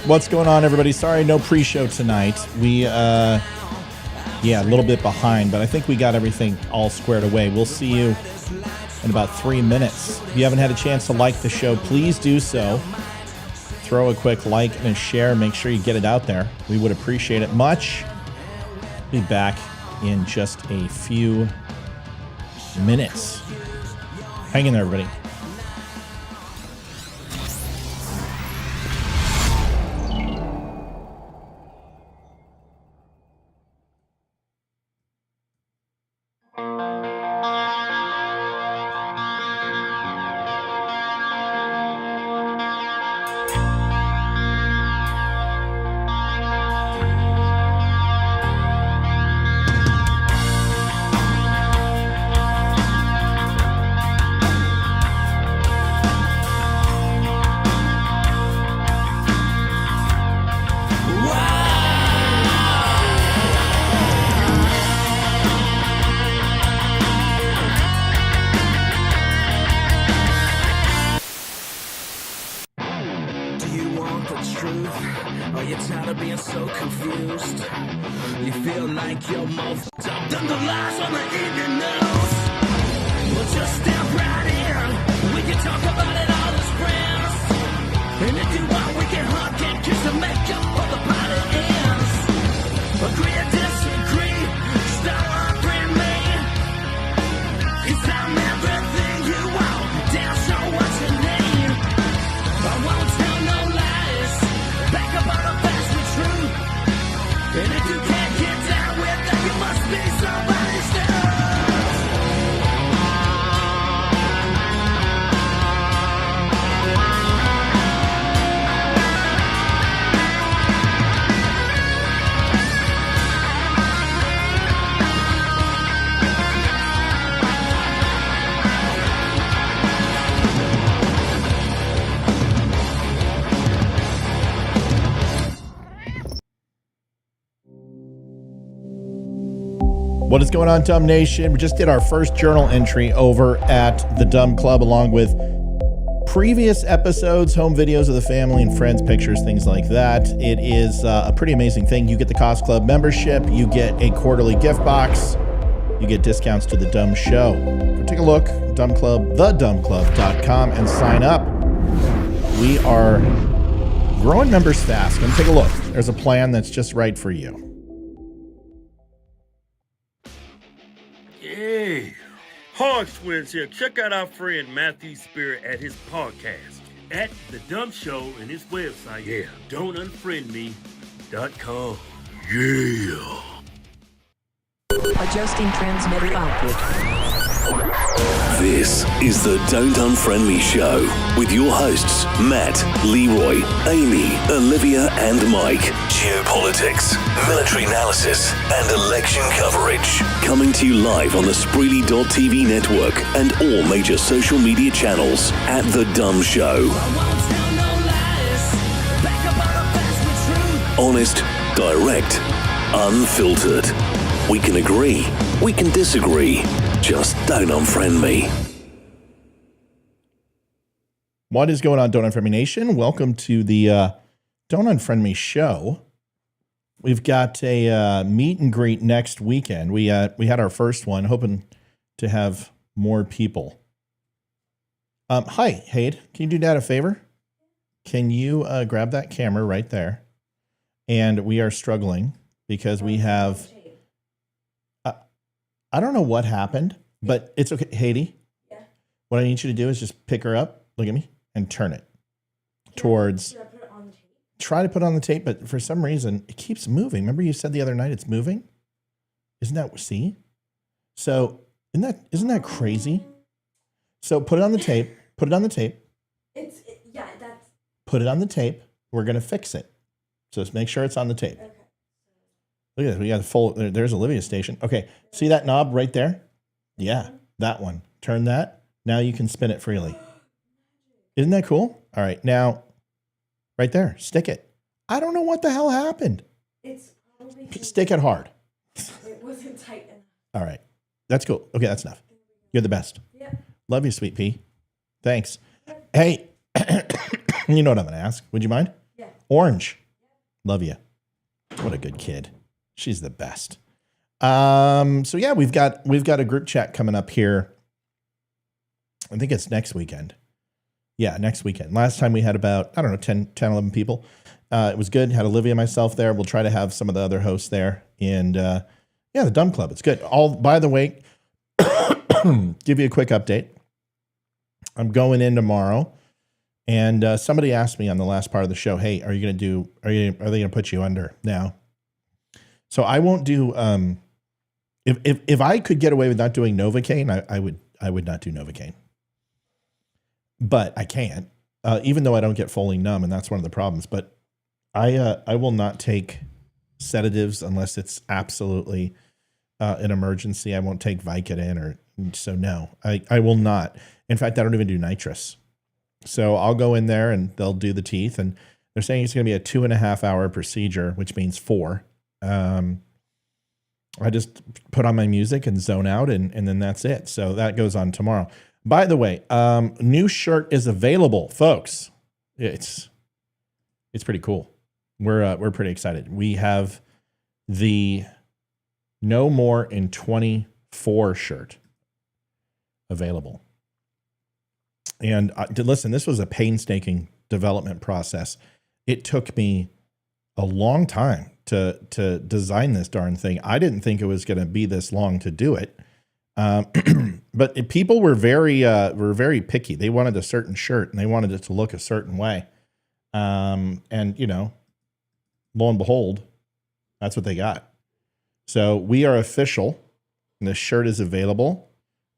What's going on, everybody? Sorry, no pre-show tonight. We, a little bit behind, but I think we got everything all squared away. We'll see you in about 3 minutes. If you haven't had a chance to like the show, please do so. Throw a quick like and a share. Make sure you get it out there. We would appreciate it much. Be back in just a few minutes. Hang in there, everybody. What is going on, DUM Nation? We just did our first journal entry over at the DUM Club, along with previous episodes, home videos of the family and friends, pictures, things like that. It is a pretty amazing thing. You get the Cost Club membership, you get a quarterly gift box, you get discounts to the DUM Show. Go take a look, DUM Club, thedumclub.com, and sign up. We are growing members fast. Come take a look. There's a plan that's just right for you. Hey, Hog Twins here. Check out our friend Matthew Spirit at his podcast at The DUM Show and his website, don'tunfriendme.com. Yeah. Adjusting transmitter output. This is the Don't Unfriend Me Show with your hosts, Matt, Leroy, Amy, Olivia, and Mike. Geopolitics, military analysis, and election coverage. Coming to you live on the Spreely.tv network and all major social media channels at The DUM Show. Honest, direct, unfiltered. We can agree, we can disagree. Just don't unfriend me. What is going on, Don't Unfriend Me Nation? Welcome to the Don't Unfriend Me show. We've got a meet and greet next weekend. We had our first one, hoping to have more people. Hi, Hayde. Can you do Dad a favor? Can you grab that camera right there? And we are struggling because we have... I don't know what happened, but it's okay. Haiti, what I need you to do is just pick her up, look at me, and turn it towards... Should I put it on the tape? Try to put it on the tape, but for some reason, it keeps moving. Remember you said the other night it's moving? Isn't that... See? So, isn't that crazy? So put it on the tape. Put it on the tape. That's... Put it on the tape. We're going to fix it. So just make sure it's on the tape. Okay. Look at this. We got a full... There's Olivia's station. Okay. See that knob right there? Yeah, that one. Turn that. Now you can spin it freely. Isn't that cool? All right. Now, right there. Stick it. I don't know what the hell happened. It's probably... Stick it hard. It wasn't tight enough. All right. That's cool. Okay, that's enough. You're the best. Yep. Love you, sweet pea. Thanks. Hey, You know what I'm going to ask? Would you mind? Yeah. Orange. Love you. What a good kid. She's the best. So yeah, we've got a group chat coming up here. I think it's next weekend. Yeah, next weekend. Last time we had about, 10, 11 people. It was good. Had Olivia and myself there. We'll try to have some of the other hosts there. And the DUM Club. It's good. By the way, give you a quick update. I'm going in tomorrow. And somebody asked me on the last part of the show, hey, are they going to put you under now? So I won't do, if I could get away with not doing Novocaine, I would not do Novocaine. But I can't, even though I don't get fully numb, and that's one of the problems. But I will not take sedatives unless it's absolutely an emergency. I won't take Vicodin so no, I will not. In fact, I don't even do nitrous. So I'll go in there and they'll do the teeth, and they're saying it's going to be a 2.5 hour procedure, which means 4. I just put on my music and zone out, and then that's it. So that goes on tomorrow. By the way, new shirt is available, folks. It's pretty cool. We're pretty excited. We have the No More in 24 shirt available. And listen, this was a painstaking development process. It took me a long time to design this darn thing. I didn't think it was going to be this long to do it. But people were very picky. They wanted a certain shirt and they wanted it to look a certain way. And lo and behold, that's what they got. So we are official. And this shirt is available.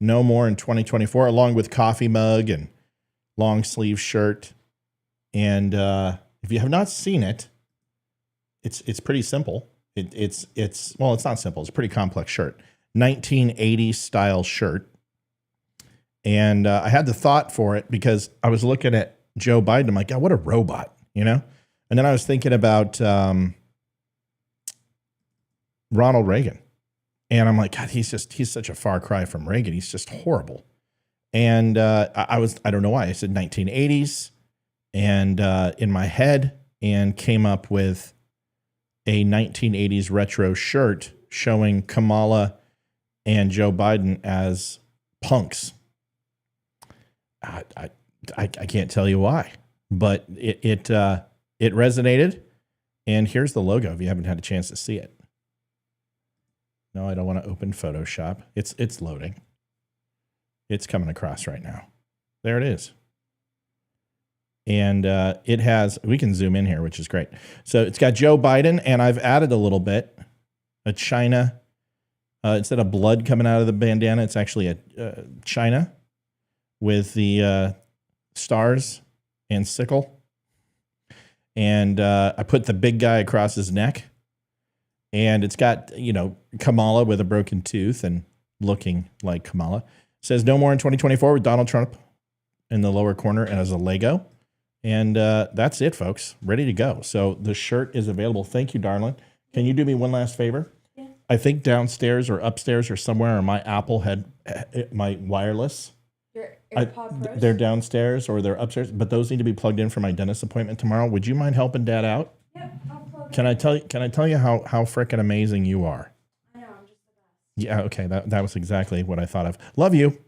No More in 2024, along with coffee mug and long sleeve shirt. And if you have not seen it, it's pretty simple. It's not simple. It's a pretty complex shirt. 1980s style shirt. And I had the thought for it because I was looking at Joe Biden. I'm like, God, what a robot, And then I was thinking about Ronald Reagan. And I'm like, God, he's such a far cry from Reagan. He's just horrible. And I don't know why. I said 1980s and in my head, and came up with a 1980s retro shirt showing Kamala and Joe Biden as punks. I can't tell you why, but it resonated. And here's the logo if you haven't had a chance to see it. No, I don't want to open Photoshop. It's loading. It's coming across right now. There it is. And it has, we can zoom in here, which is great. So it's got Joe Biden, and I've added a little bit, a China. Instead of blood coming out of the bandana, it's actually a China with the stars and sickle. And I put the big guy across his neck. And it's got, Kamala with a broken tooth and looking like Kamala. It says No More in 2024 with Donald Trump in the lower corner and as a Lego. And that's it, folks. Ready to go. So the shirt is available. Thank you, darling. Can you do me one last favor? Yeah. I think downstairs or upstairs or somewhere on my Apple had my wireless. Your AirPod Pros? They're downstairs or they're upstairs, but those need to be plugged in for my dentist appointment tomorrow. Would you mind helping Dad out? Yep, I'll plug Can I tell you how freaking amazing you are? I know, I'm just the best. Yeah, okay. That was exactly what I thought of. Love you.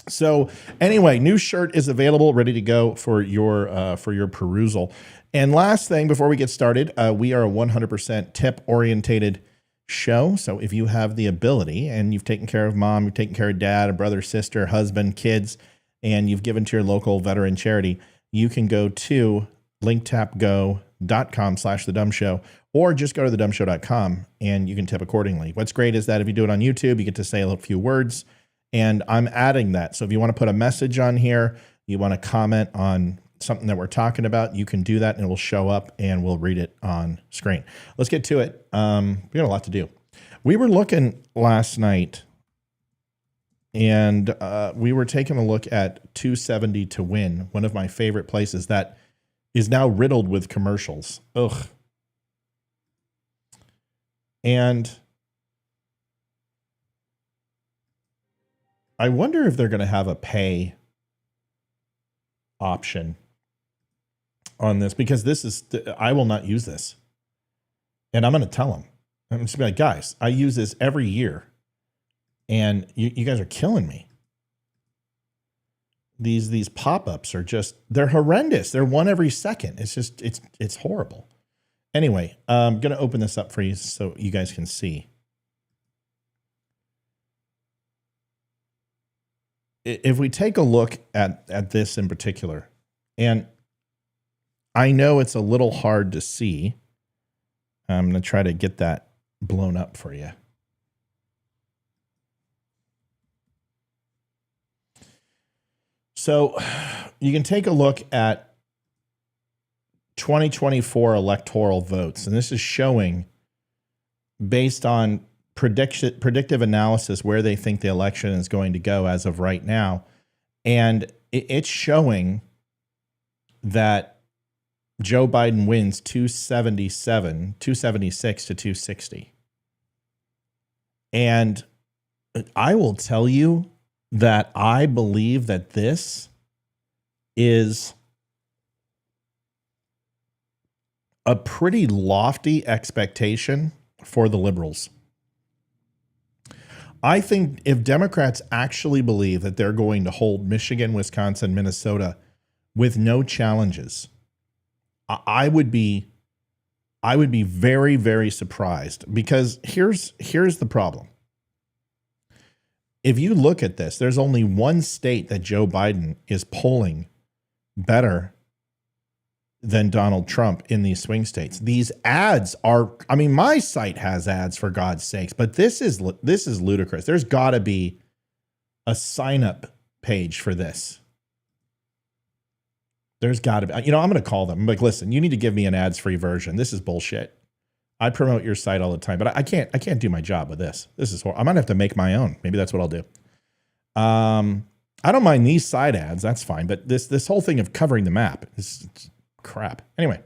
So anyway, new shirt is available, ready to go for your perusal. And last thing before we get started, we are a 100% tip-orientated show. So if you have the ability and you've taken care of mom, you've taken care of dad, a brother, sister, husband, kids, and you've given to your local veteran charity, you can go to linktapgo.com/thedumshow, or just go to thedumshow.com and you can tip accordingly. What's great is that if you do it on YouTube, you get to say a few words, and I'm adding that. So if you want to put a message on here, you want to comment on something that we're talking about, you can do that and it will show up and we'll read it on screen. Let's get to it. We got a lot to do. We were looking last night and we were taking a look at 270 to Win, one of my favorite places that is now riddled with commercials. Ugh. And I wonder if they're going to have a pay option on this, because I will not use this. And I'm going to tell them. I'm just going to be like, guys, I use this every year, and you guys are killing me. These pop-ups are they're horrendous. They're one every second. It's horrible. Anyway, I'm going to open this up for you so you guys can see. If we take a look at this in particular, and I know it's a little hard to see. I'm going to try to get that blown up for you. So you can take a look at 2024 electoral votes, and this is showing, based on predictive analysis, where they think the election is going to go as of right now. And it's showing that Joe Biden wins 276 to 260. And I will tell you that I believe that this is a pretty lofty expectation for the liberals. I think if Democrats actually believe that they're going to hold Michigan, Wisconsin, Minnesota with no challenges, I would be very, very surprised, because here's the problem. If you look at this, there's only one state that Joe Biden is polling better than Donald Trump in these swing states. These ads are, I mean, my site has ads, for God's sakes, but this is ludicrous. There's got to be a sign up page for this. There's got to be, I'm going to call them. I'm like, listen, you need to give me an ads free version. This is bullshit. I promote your site all the time, but I can't do my job with this. This is horrible. I might have to make my own. Maybe that's what I'll do. I don't mind these side ads. That's fine. But this whole thing of covering the map is crap. Anyway,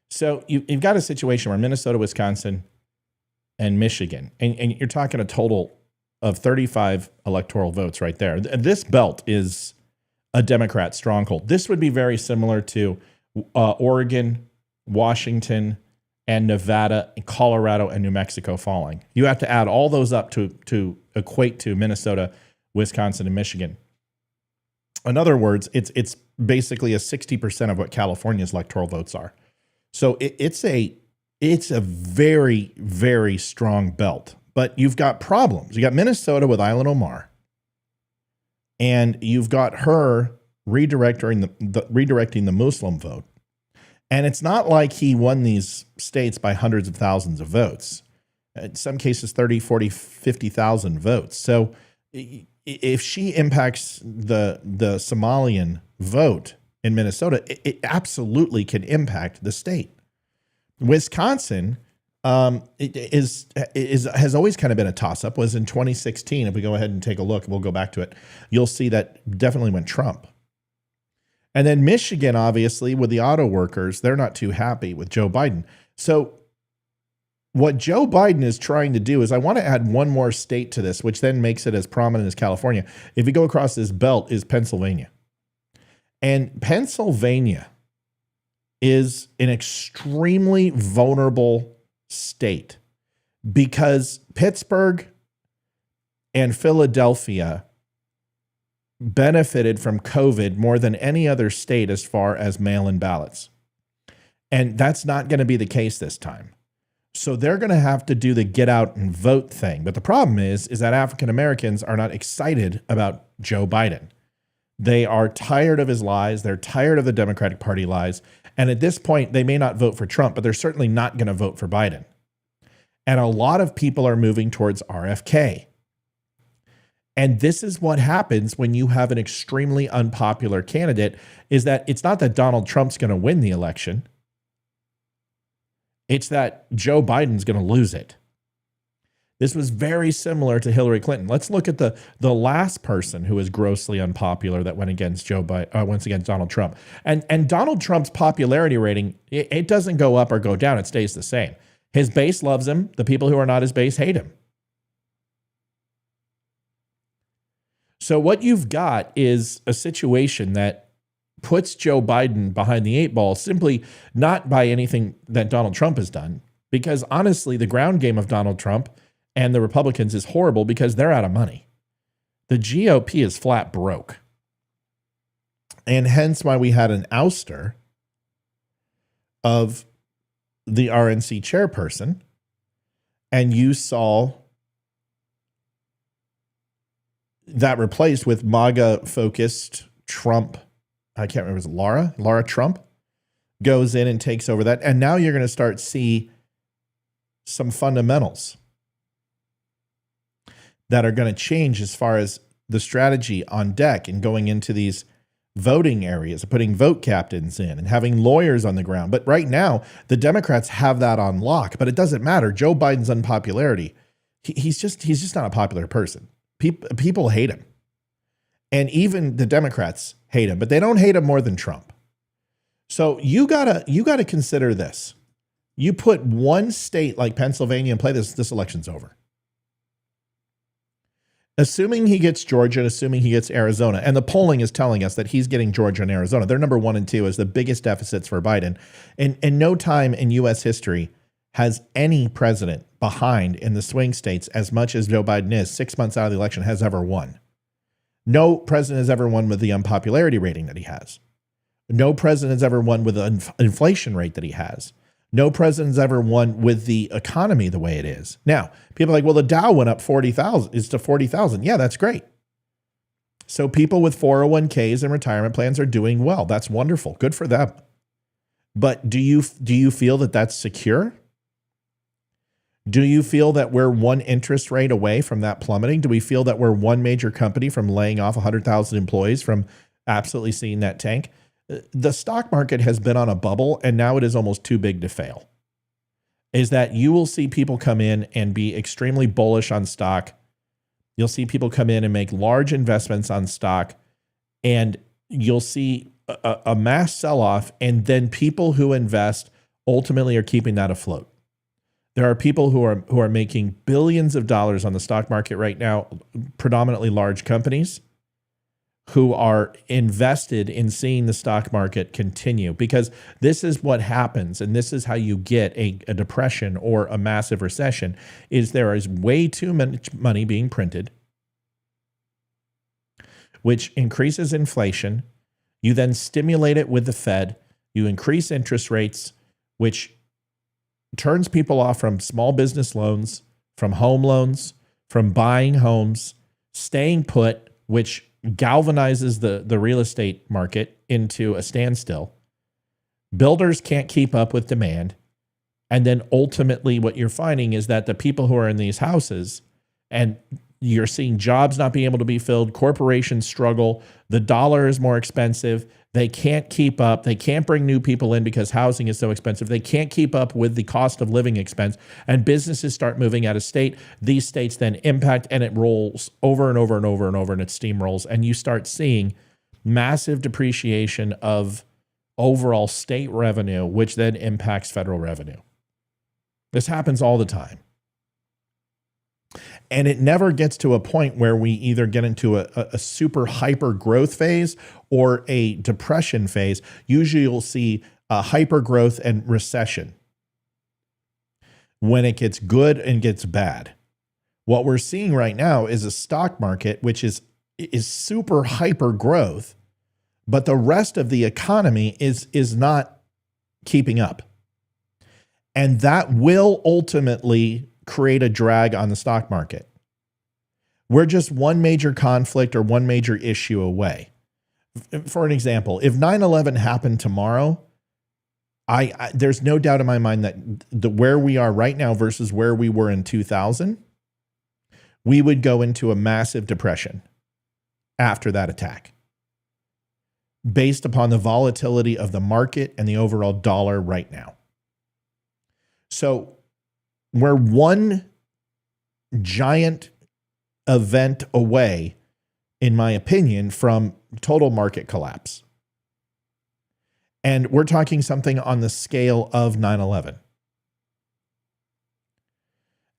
so you've got a situation where Minnesota, Wisconsin, and Michigan, and you're talking a total of 35 electoral votes right there. This belt is a Democrat stronghold. This would be very similar to Oregon, Washington, and Nevada, and Colorado, and New Mexico falling. You have to add all those up to equate to Minnesota, Wisconsin, and Michigan. In other words, it's basically a 60% of what California's electoral votes are. So it's a very, very strong belt. But you've got problems. You got Minnesota with Ilhan Omar, and you've got her redirecting the Muslim vote. And it's not like he won these states by hundreds of thousands of votes. In some cases, 30, 40, 50,000 votes. So if she impacts the Somalian vote in Minnesota, it absolutely can impact the state. Wisconsin has always kind of been a toss-up. Was in 2016. If we go ahead and take a look, we'll go back to it. You'll see that definitely went Trump. And then Michigan, obviously, with the auto workers, they're not too happy with Joe Biden. So what Joe Biden is trying to do is, I want to add one more state to this, which then makes it as prominent as California. If you go across this belt, is Pennsylvania. And Pennsylvania is an extremely vulnerable state because Pittsburgh and Philadelphia benefited from COVID more than any other state as far as mail-in ballots. And that's not going to be the case this time. So they're going to have to do the get out and vote thing. But the problem is that African Americans are not excited about Joe Biden. They are tired of his lies. They're tired of the Democratic Party lies. And at this point, they may not vote for Trump, but they're certainly not going to vote for Biden. And a lot of people are moving towards RFK. And this is what happens when you have an extremely unpopular candidate, is that it's not that Donald Trump's going to win the election. It's that Joe Biden's going to lose it. This was very similar to Hillary Clinton. Let's look at the last person who was grossly unpopular that went against Donald Trump. And Donald Trump's popularity rating, it doesn't go up or go down. It stays the same. His base loves him. The people who are not his base hate him. So what you've got is a situation that puts Joe Biden behind the eight ball, simply not by anything that Donald Trump has done, because honestly, the ground game of Donald Trump and the Republicans is horrible because they're out of money. The GOP is flat broke. And hence why we had an ouster of the RNC chairperson, and you saw that replaced with MAGA-focused Trump. I can't remember, was it Laura Trump goes in and takes over that. And now you're going to start see some fundamentals that are going to change as far as the strategy on deck and going into these voting areas, putting vote captains in and having lawyers on the ground. But right now, the Democrats have that on lock, but it doesn't matter. Joe Biden's unpopularity, he's just not a popular person. People hate him. And even the Democrats hate him, but they don't hate him more than Trump. So you gotta consider this. You put one state like Pennsylvania in play, this election's over. Assuming he gets Georgia, assuming he gets Arizona, and the polling is telling us that he's getting Georgia and Arizona. They're number 1 and 2 as the biggest deficits for Biden. And in no time in U.S. history has any president behind in the swing states as much as Joe Biden is 6 months out of the election has ever won. No president has ever won with the unpopularity rating that he has. No president has ever won with the inflation rate that he has. No president's ever won with the economy the way it is. Now, people are like, well, the Dow went up 40,000. It's to 40,000. Yeah, that's great. So people with 401ks and retirement plans are doing well. That's wonderful. Good for them. But do you feel that that's secure? Do you feel that we're one interest rate away from that plummeting? Do we feel that we're one major company from laying off 100,000 employees from absolutely seeing that tank? The stock market has been on a bubble, and now it is almost too big to fail. Is that you will see people come in and be extremely bullish on stock. You'll see people come in and make large investments on stock, and you'll see a mass sell-off, and then people who invest ultimately are keeping that afloat. There are people who are making billions of dollars on the stock market right now, predominantly large companies, who are invested in seeing the stock market continue, because this is what happens. And this is how you get a depression or a massive recession, is there is way too much money being printed, which increases inflation. You then stimulate it with the Fed. You increase interest rates, which turns people off from small business loans, from home loans, from buying homes, staying put, which galvanizes the real estate market into a standstill. Builders can't keep up with demand. And then ultimately what you're finding is that the people who are in these houses, and you're seeing jobs not being able to be filled, corporations struggle, the dollar is more expensive, they can't keep up, they can't bring new people in because housing is so expensive, they can't keep up with the cost of living expense, and businesses start moving out of state. These states then impact, and it rolls over and over and over and over, and it steamrolls, and you start seeing massive depreciation of overall state revenue, which then impacts federal revenue. This happens all the time. And it never gets to a point where we either get into a super hyper growth phase or a depression phase. Usually you'll see a hyper growth and recession when it gets good and gets bad. What we're seeing right now is a stock market which is super hyper growth, but the rest of the economy is not keeping up. And that will ultimately create a drag on the stock market. We're just one major conflict or one major issue away. For an example, if 9/11 happened tomorrow, there's no doubt in my mind that where we are right now versus where we were in 2000, we would go into a massive depression after that attack, based upon the volatility of the market and the overall dollar right now. So we're one giant event away, in my opinion, from total market collapse. And we're talking something on the scale of 9/11.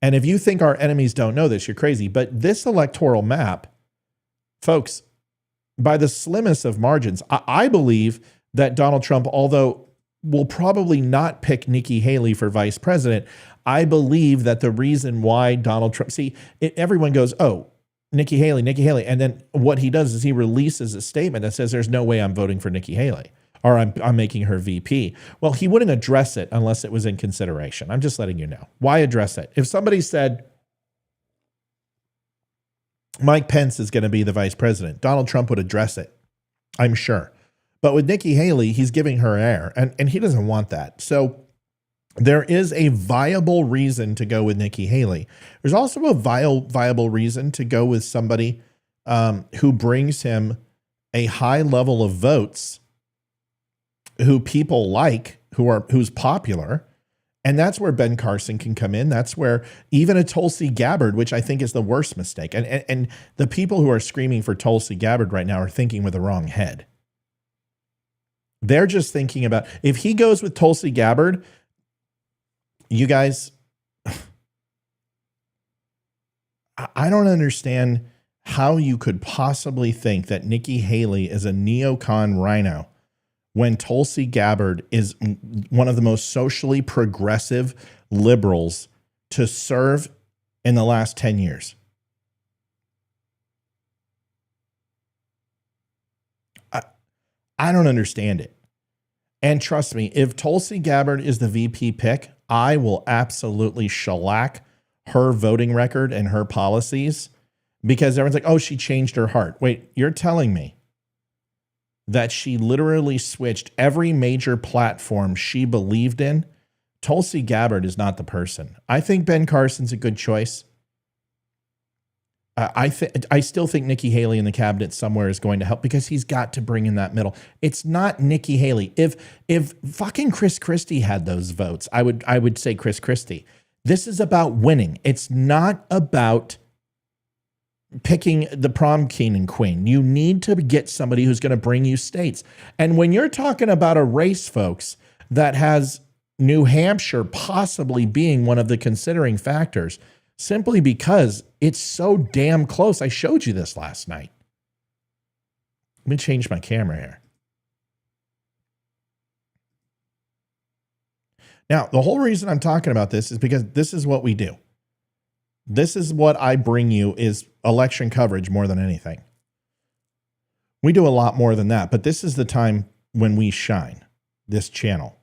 And if you think our enemies don't know this, you're crazy. But this electoral map, folks, by the slimmest of margins. I believe that Donald Trump, although will probably not pick Nikki Haley for vice president, I believe that the reason why Donald Trump, everyone goes, oh, Nikki Haley. And then what he does is he releases a statement that says there's no way I'm voting for Nikki Haley or I'm making her VP. Well, he wouldn't address it unless it was in consideration. I'm just letting you know. Why address it? If somebody said Mike Pence is going to be the vice president, Donald Trump would address it, I'm sure. But with Nikki Haley, he's giving her air, and he doesn't want that. So there is a viable reason to go with Nikki Haley. There's also a viable reason to go with somebody who brings him a high level of votes, who people like, who's popular. And that's where Ben Carson can come in. That's where even a Tulsi Gabbard, which I think is the worst mistake. And the people who are screaming for Tulsi Gabbard right now are thinking with the wrong head. They're just thinking about, if he goes with Tulsi Gabbard, you guys, I don't understand how you could possibly think that Nikki Haley is a neocon rhino when Tulsi Gabbard is one of the most socially progressive liberals to serve in the last 10 years. I don't understand it. And trust me, if Tulsi Gabbard is the VP pick, I will absolutely shellac her voting record and her policies, because everyone's like, oh, she changed her heart. Wait, you're telling me that she literally switched every major platform she believed in? Tulsi Gabbard is not the person. I think Ben Carson's a good choice. I still think Nikki Haley in the cabinet somewhere is going to help, because he's got to bring in that middle. It's not Nikki Haley. If fucking Chris Christie had those votes, I would say Chris Christie. This is about winning. It's not about picking the prom king and queen. You need to get somebody who's going to bring you states. And when you're talking about a race, folks, that has New Hampshire possibly being one of the considering factors, simply because it's so damn close. I showed you this last night. Let me change my camera here. Now, the whole reason I'm talking about this is because this is what we do. This is what I bring you, is election coverage more than anything. We do a lot more than that, but this is the time when we shine, this channel.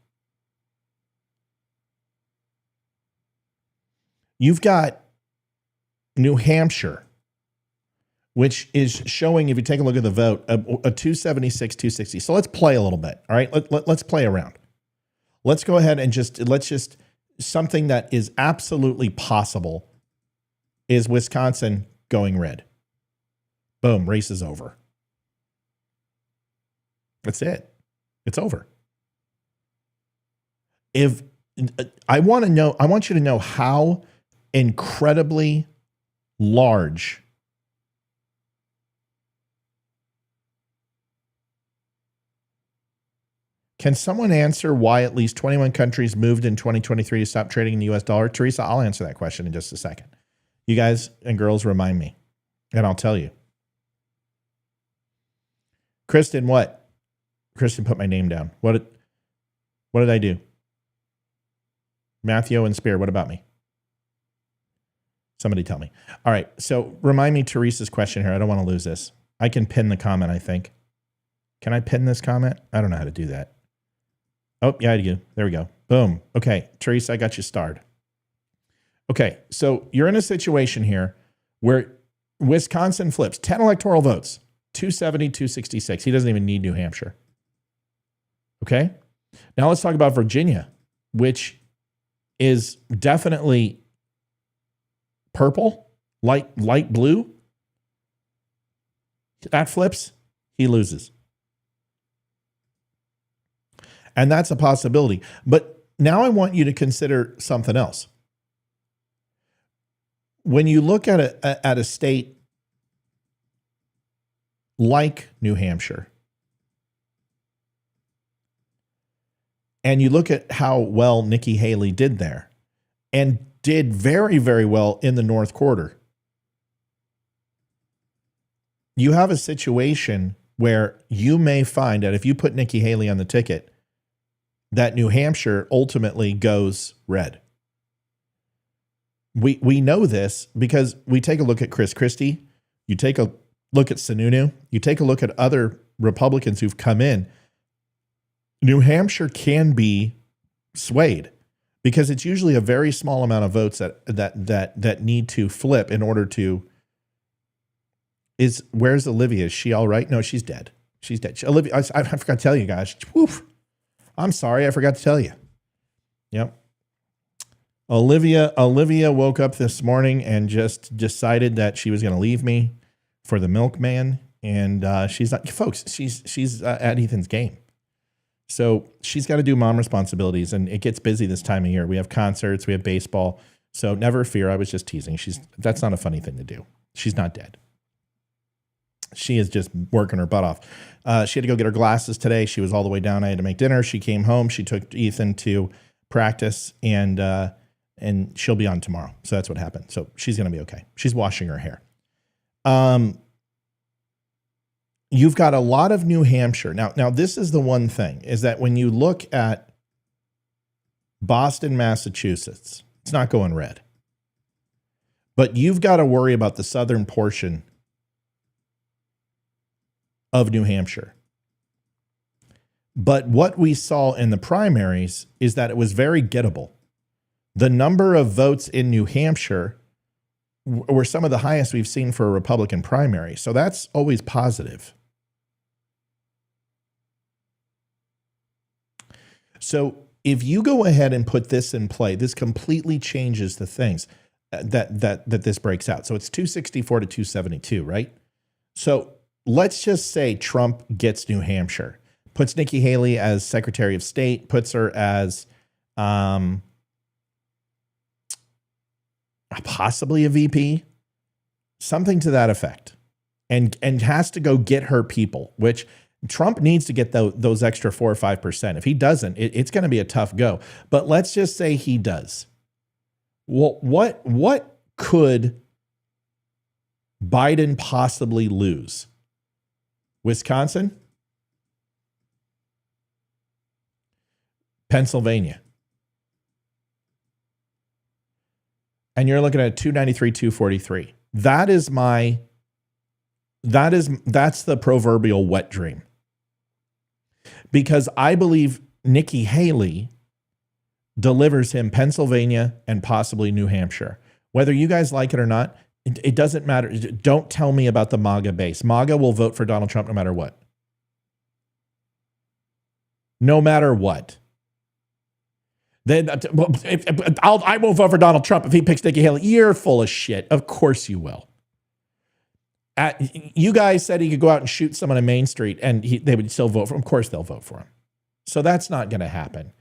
You've got New Hampshire, which is showing, if you take a look at the vote, a 276, 260. So let's play a little bit. All right, let's play around. Let's go ahead and let's just something that is absolutely possible is Wisconsin going red. Boom, race is over. That's it. It's over. If I want you to know how incredibly large can someone answer why at least 21 countries moved in 2023 to stop trading in the US dollar? Teresa, I'll answer that question in just a second. You guys and girls remind me, and I'll tell you. Kristen, what? Kristen put my name down. What did I do? Matthew and Spear, what about me? Somebody tell me. All right, so remind me Teresa's question here. I don't want to lose this. I can pin the comment, I think. Can I pin this comment? I don't know how to do that. Oh, yeah, I do. There we go. Boom. Okay, Teresa, I got you starred. Okay, so you're in a situation here where Wisconsin flips 10 electoral votes, 270, 266. He doesn't even need New Hampshire. Okay, now let's talk about Virginia, which is definitely purple, light blue. That flips, he loses. And that's a possibility. But now I want you to consider something else. When you look at a state like New Hampshire, and you look at how well Nikki Haley did there, and did very, very well in the North Quarter, you have a situation where you may find that if you put Nikki Haley on the ticket, that New Hampshire ultimately goes red. We know this because we take a look at Chris Christie, you take a look at Sununu, you take a look at other Republicans who've come in. New Hampshire can be swayed because it's usually a very small amount of votes that need to flip in order to. Where's Olivia? Is she all right? No, she's dead. She's dead. Olivia, I forgot to tell you guys. Woof. I'm sorry, I forgot to tell you. Yep. Olivia woke up this morning and just decided that she was going to leave me for the milkman, and she's not, folks. She's at Ethan's game, so she's got to do mom responsibilities, and it gets busy this time of year. We have concerts, we have baseball, so never fear. I was just teasing. That's not a funny thing to do. She's not dead. She is just working her butt off. She had to go get her glasses today. She was all the way down. I had to make dinner. She came home. She took Ethan to practice, and she'll be on tomorrow. So that's what happened. So she's going to be okay. She's washing her hair. You've got a lot of New Hampshire. Now this is the one thing, is that when you look at Boston, Massachusetts, it's not going red. But you've got to worry about the southern portion of New Hampshire. But what we saw in the primaries is that it was very gettable. The number of votes in New Hampshire were some of the highest we've seen for a Republican primary. So that's always positive. So if you go ahead and put this in play, this completely changes the things that this breaks out. So it's 264 to 272, right? So let's just say Trump gets New Hampshire, puts Nikki Haley as Secretary of State, puts her as possibly a VP, something to that effect, and has to go get her people, which Trump needs to get those extra 4 or 5%. If he doesn't, it's going to be a tough go. But let's just say he does. Well, what could Biden possibly lose? Wisconsin? Pennsylvania? And you're looking at 293, 243. That's the proverbial wet dream. Because I believe Nikki Haley delivers him Pennsylvania and possibly New Hampshire. Whether you guys like it or not, it doesn't matter. Don't tell me about the MAGA base. MAGA will vote for Donald Trump no matter what. No matter what. Then I won't vote for Donald Trump if he picks Nikki Haley. You're full of shit. Of course you will. You guys said he could go out and shoot someone on Main Street and they would still vote for him. Of course they'll vote for him. So that's not going to happen.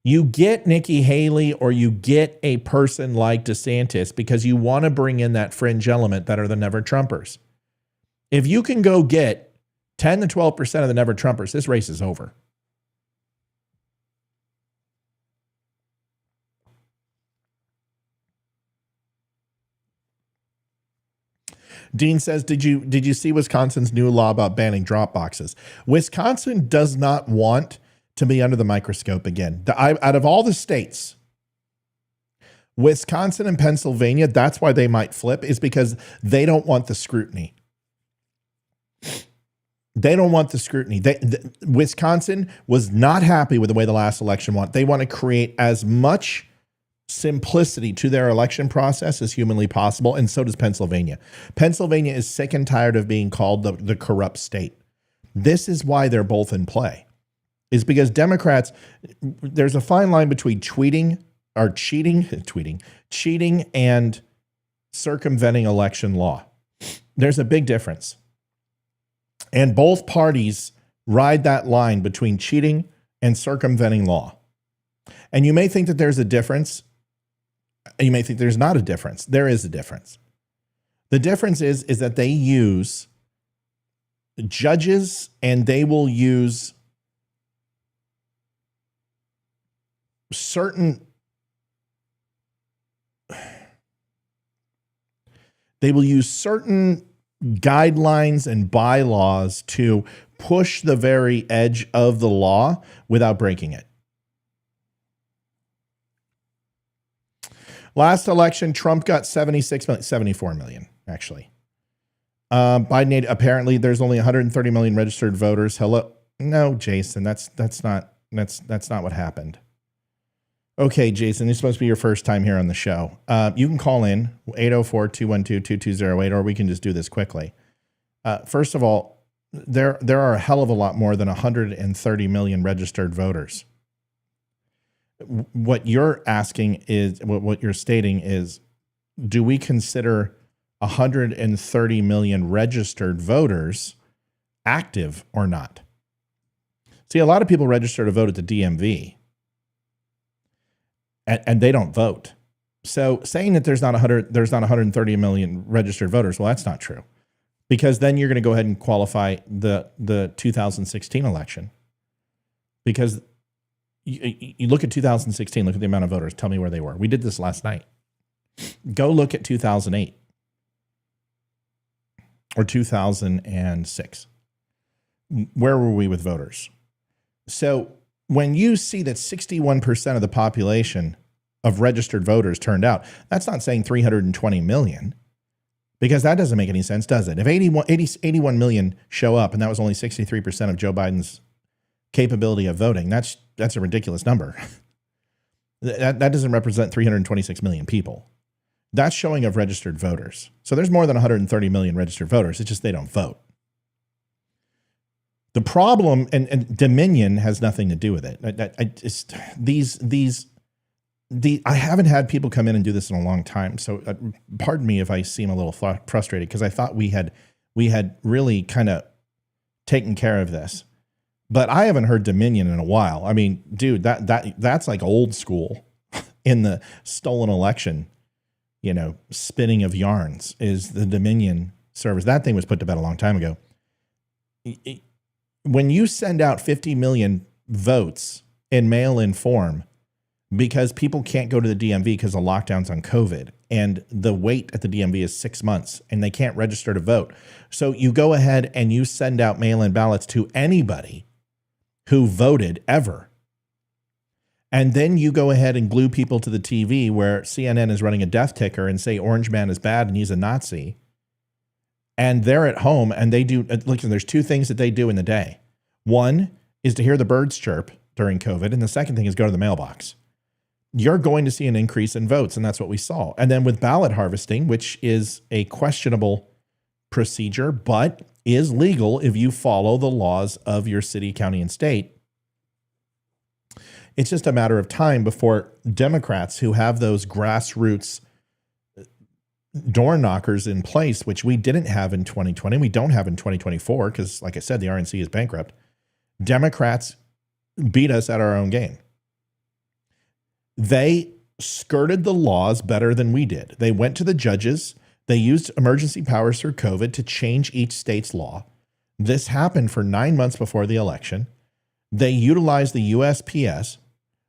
You get Nikki Haley or you get a person like DeSantis because you want to bring in that fringe element that are the Never Trumpers. If you can go get 10 to 12% of the Never Trumpers, this race is over. Dean says, did you see Wisconsin's new law about banning drop boxes? Wisconsin does not want to be under the microscope again. Out of all the states, Wisconsin and Pennsylvania, that's why they might flip, is because they don't want the scrutiny. They don't want the scrutiny. Wisconsin was not happy with the way the last election went. They want to create as much simplicity to their election process as humanly possible, and so does Pennsylvania. Pennsylvania is sick and tired of being called the corrupt state. This is why they're both in play, is because Democrats, there's a fine line between cheating and circumventing election law. There's a big difference. And both parties ride that line between cheating and circumventing law. And you may think that there's a difference. You may think there's not a difference. There is a difference. The difference is that they use judges and they will use certain guidelines and bylaws to push the very edge of the law without breaking it. Last election, Trump got 74 million, actually. Biden, apparently there's only 130 million registered voters. Hello. No, Jason, that's not what happened. Okay, Jason, this is supposed to be your first time here on the show. You can call in 804-212-2208, or we can just do this quickly. First of all, there are a hell of a lot more than 130 million registered voters. What you're asking is, what you're stating is, do we consider 130 million registered voters active or not? See, a lot of people register to vote at the DMV, and they don't vote. So saying that there's not 130 million registered voters, well, that's not true, because then you're going to go ahead and qualify the 2016 election, because you look at 2016, look at the amount of voters, tell me where they were. We did this last night. Go look at 2008 or 2006. Where were we with voters? So when you see that 61% of the population of registered voters turned out, that's not saying 320 million, because that doesn't make any sense, does it? If 81 million show up and that was only 63% of Joe Biden's capability of voting, that's a ridiculous number. That doesn't represent 326 million people. That's showing of registered voters. So there's more than 130 million registered voters. It's just they don't vote. The problem, and Dominion has nothing to do with it. I haven't had people come in and do this in a long time. So pardon me if I seem a little frustrated, because I thought we had really kind of taken care of this. But I haven't heard Dominion in a while. I mean, dude, that's like old school in the stolen election, spinning of yarns is the Dominion service. That thing was put to bed a long time ago. When you send out 50 million votes in mail-in form because people can't go to the DMV because of lockdowns on COVID, and the wait at the DMV is 6 months and they can't register to vote. So you go ahead and you send out mail-in ballots to anybody who voted ever. And then you go ahead and glue people to the TV where CNN is running a death ticker and say Orange Man is bad and he's a Nazi. And they're at home and they do, look, there's two things that they do in the day. One is to hear the birds chirp during COVID. And the second thing is go to the mailbox. You're going to see an increase in votes. And that's what we saw. And then with ballot harvesting, which is a questionable procedure, but is legal if you follow the laws of your city, county, and state. It's just a matter of time before Democrats who have those grassroots door knockers in place, which we didn't have in 2020, we don't have in 2024, because like I said, the RNC is bankrupt. Democrats beat us at our own game. They skirted the laws better than we did. They went to the judges. They used emergency powers through COVID to change each state's law. This happened for 9 months before the election. They utilized the USPS.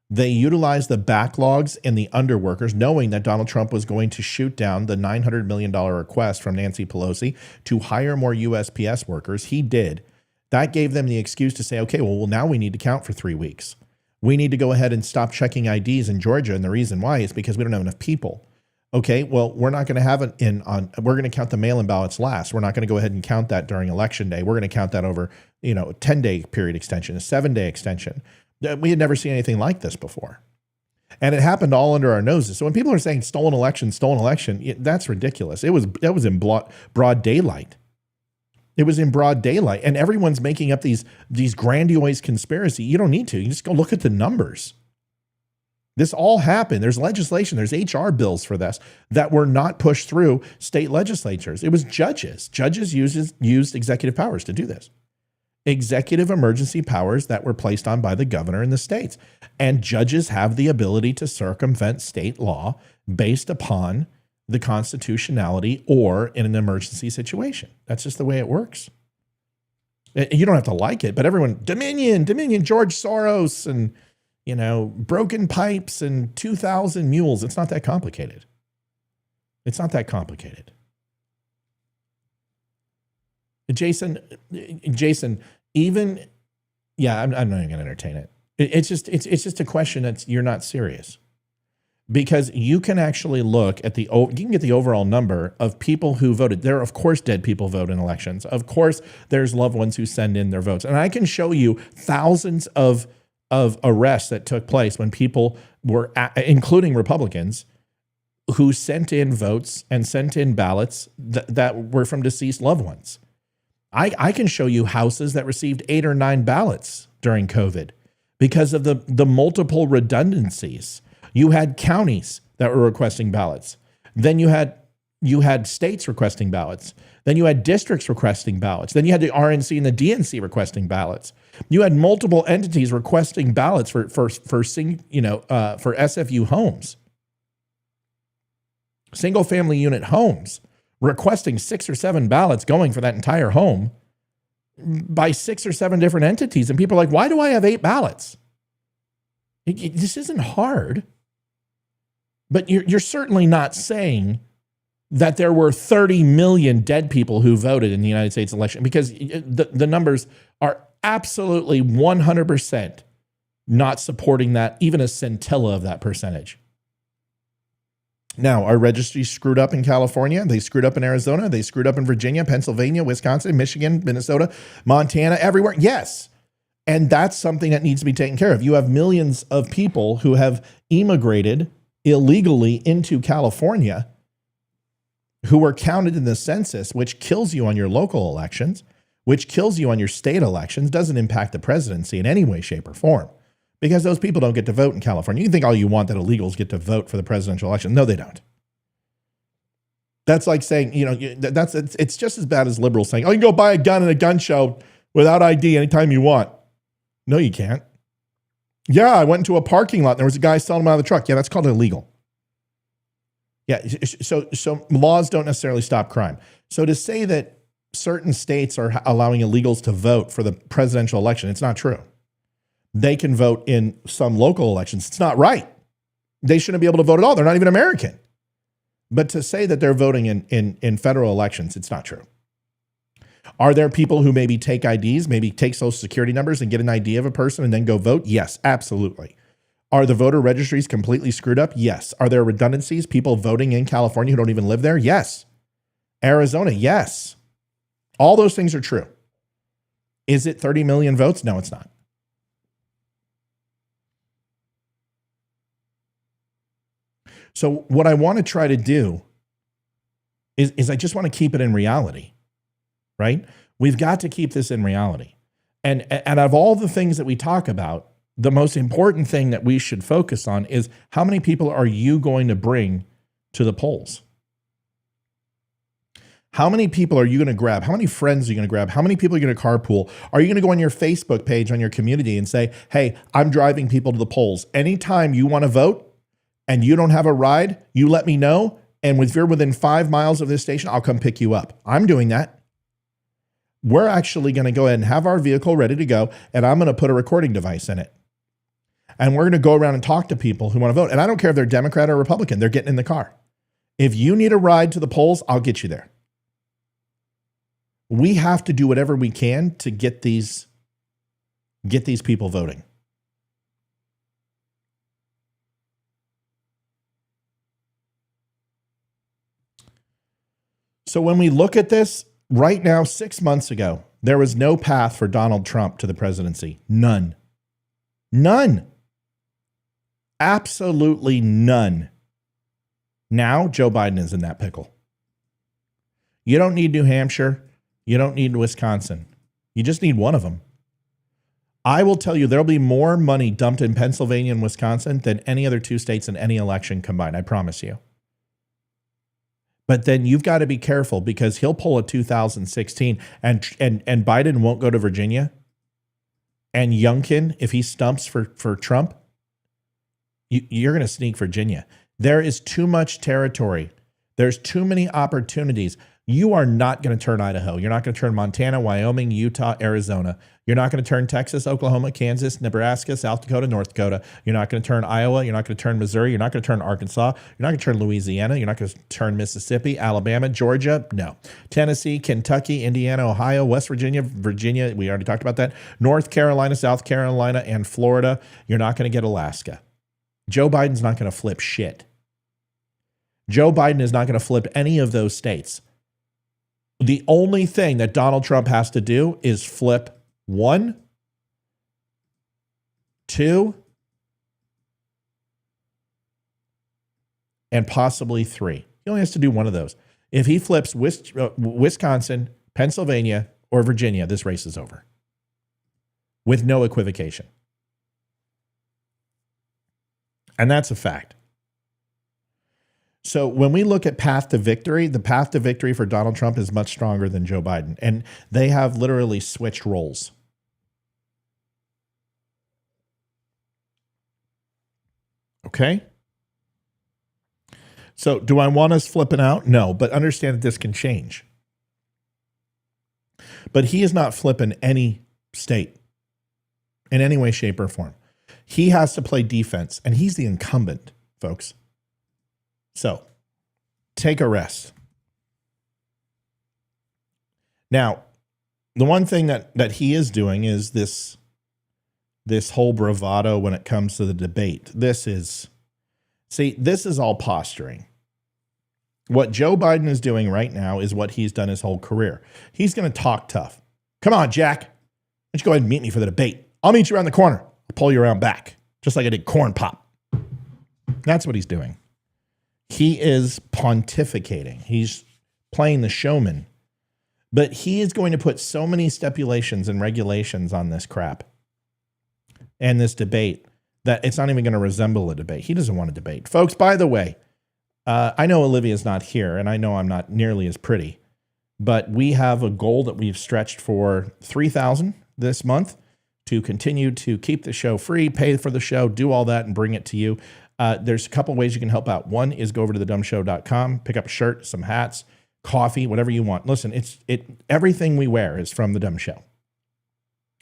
They utilized the backlogs and the underworkers, knowing that Donald Trump was going to shoot down the $900 million request from Nancy Pelosi to hire more USPS workers. He did. That gave them the excuse to say, okay, well, now we need to count for 3 weeks. We need to go ahead and stop checking IDs in Georgia. And the reason why is because we don't have enough people. Okay, well, we're not going to have it we're going to count the mail-in ballots last. We're not going to go ahead and count that during election day. We're going to count that over, a 10-day period extension, a 7-day extension. We had never seen anything like this before. And it happened all under our noses. So when people are saying stolen election, that's ridiculous. That was in broad daylight. It was in broad daylight. And everyone's making up these grandiose conspiracy. You don't need to. You just go look at the numbers. This all happened. There's legislation. There's HR bills for this that were not pushed through state legislatures. It was judges. Judges used executive powers to do this. Executive emergency powers that were placed on by the governor in the states. And judges have the ability to circumvent state law based upon the constitutionality or in an emergency situation. That's just the way it works. You don't have to like it, but everyone, Dominion, George Soros, and broken pipes and 2,000 mules. It's not that complicated. It's not that complicated. Jason, even, yeah, I'm not even going to entertain it. It's just a question that you're not serious. Because you can actually look at you can get the overall number of people who voted. There are, of course, dead people vote in elections. Of course, there's loved ones who send in their votes. And I can show you thousands of arrests that took place when people were, including Republicans, who sent in votes and sent in ballots that were from deceased loved ones. I can show you houses that received 8 or 9 ballots during COVID because of the multiple redundancies. You had counties that were requesting ballots. Then you had states requesting ballots. Then you had districts requesting ballots. Then you had the RNC and the DNC requesting ballots. You had multiple entities requesting ballots for SFU homes, single family unit homes, requesting 6 or 7 ballots going for that entire home by 6 or 7 different entities. And people are like, why do I have 8 ballots? This isn't hard. But you're certainly not saying that there were 30 million dead people who voted in the United States election, because the numbers are absolutely 100% not supporting that, even a scintilla of that percentage. Now, our registry screwed up in California. They screwed up in Arizona. They screwed up in Virginia, Pennsylvania, Wisconsin, Michigan, Minnesota, Montana, everywhere. Yes. And that's something that needs to be taken care of. You have millions of people who have immigrated illegally into California who were counted in the census, which kills you on your local elections, which kills you on your state elections, doesn't impact the presidency in any way, shape, or form, because those people don't get to vote in California. You can think all you want that illegals get to vote for the presidential election. No, they don't. That's like saying, it's just as bad as liberals saying, oh, you can go buy a gun at a gun show without ID anytime you want. No, you can't. Yeah, I went into a parking lot and there was a guy selling them out of the truck. Yeah, that's called illegal. Yeah, so laws don't necessarily stop crime. So to say that certain states are allowing illegals to vote for the presidential election, it's not true. They can vote in some local elections. It's not right. They shouldn't be able to vote at all. They're not even American. But to say that they're voting in federal elections, it's not true. Are there people who maybe take IDs, maybe take social security numbers and get an ID of a person and then go vote? Yes, absolutely. Are the voter registries completely screwed up? Yes. Are there redundancies, people voting in California who don't even live there? Yes. Arizona? Yes. All those things are true. Is it 30 million votes? No, it's not. So what I want to try to do is I just want to keep it in reality. Right? We've got to keep this in reality. And of all the things that we talk about, the most important thing that we should focus on is how many people are you going to bring to the polls? How many people are you going to grab? How many friends are you going to grab? How many people are you going to carpool? Are you going to go on your Facebook page, on your community and say, hey, I'm driving people to the polls. Anytime you want to vote and you don't have a ride, you let me know. And if you're within 5 miles of this station, I'll come pick you up. I'm doing that. We're actually going to go ahead and have our vehicle ready to go, and I'm going to put a recording device in it. And we're going to go around and talk to people who want to vote. And I don't care if they're Democrat or Republican, they're getting in the car. If you need a ride to the polls, I'll get you there. We have to do whatever we can to get these people voting. So when we look at this, right now, 6 months ago, there was no path for Donald Trump to the presidency. None. None. Absolutely none. Now, Joe Biden is in that pickle. You don't need New Hampshire. You don't need Wisconsin. You just need one of them. I will tell you, there'll be more money dumped in Pennsylvania and Wisconsin than any other 2 states in any election combined. I promise you. But then you've got to be careful, because he'll pull a 2016 and Biden won't go to Virginia. And Youngkin, if he stumps for Trump, you're going to sneak Virginia. There is too much territory. There's too many opportunities. You are not going to turn Idaho. You're not going to turn Montana, Wyoming, Utah, Arizona. You're not going to turn Texas, Oklahoma, Kansas, Nebraska, South Dakota, North Dakota. You're not going to turn Iowa. You're not going to turn Missouri. You're not going to turn Arkansas. You're not going to turn Louisiana. You're not going to turn Mississippi, Alabama, Georgia. No. Tennessee, Kentucky, Indiana, Ohio, West Virginia, Virginia. We already talked about that. North Carolina, South Carolina, and Florida. You're not going to get Alaska. Joe Biden's not going to flip shit. Joe Biden is not going to flip any of those states. The only thing that Donald Trump has to do is flip 1, 2, and possibly 3. He only has to do one of those. If he flips Wisconsin, Pennsylvania, or Virginia, this race is over. With no equivocation. And that's a fact. So when we look at path to victory, the path to victory for Donald Trump is much stronger than Joe Biden. And they have literally switched roles. Okay? So do I want us flipping out? No, but understand that this can change. But he is not flipping any state in any way, shape, or form. He has to play defense, and he's the incumbent, folks. So, take a rest. Now, the one thing that he is doing is this whole bravado when it comes to the debate. This is all posturing. What Joe Biden is doing right now is what he's done his whole career. He's going to talk tough. Come on, Jack. Why don't you go ahead and meet me for the debate? I'll meet you around the corner. I'll pull you around back, just like I did corn pop. That's what he's doing. He is pontificating. He's playing the showman. But he is going to put so many stipulations and regulations on this crap and this debate that it's not even going to resemble a debate. He doesn't want a debate. Folks, by the way, I know Olivia's not here, and I know I'm not nearly as pretty, but we have a goal that we've stretched for 3,000 this month to continue to keep the show free, pay for the show, do all that, and bring it to you. There's a couple ways you can help out. One is go over to thedumshow.com, pick up a shirt, some hats, coffee, whatever you want. Listen, everything we wear is from The Dumb Show.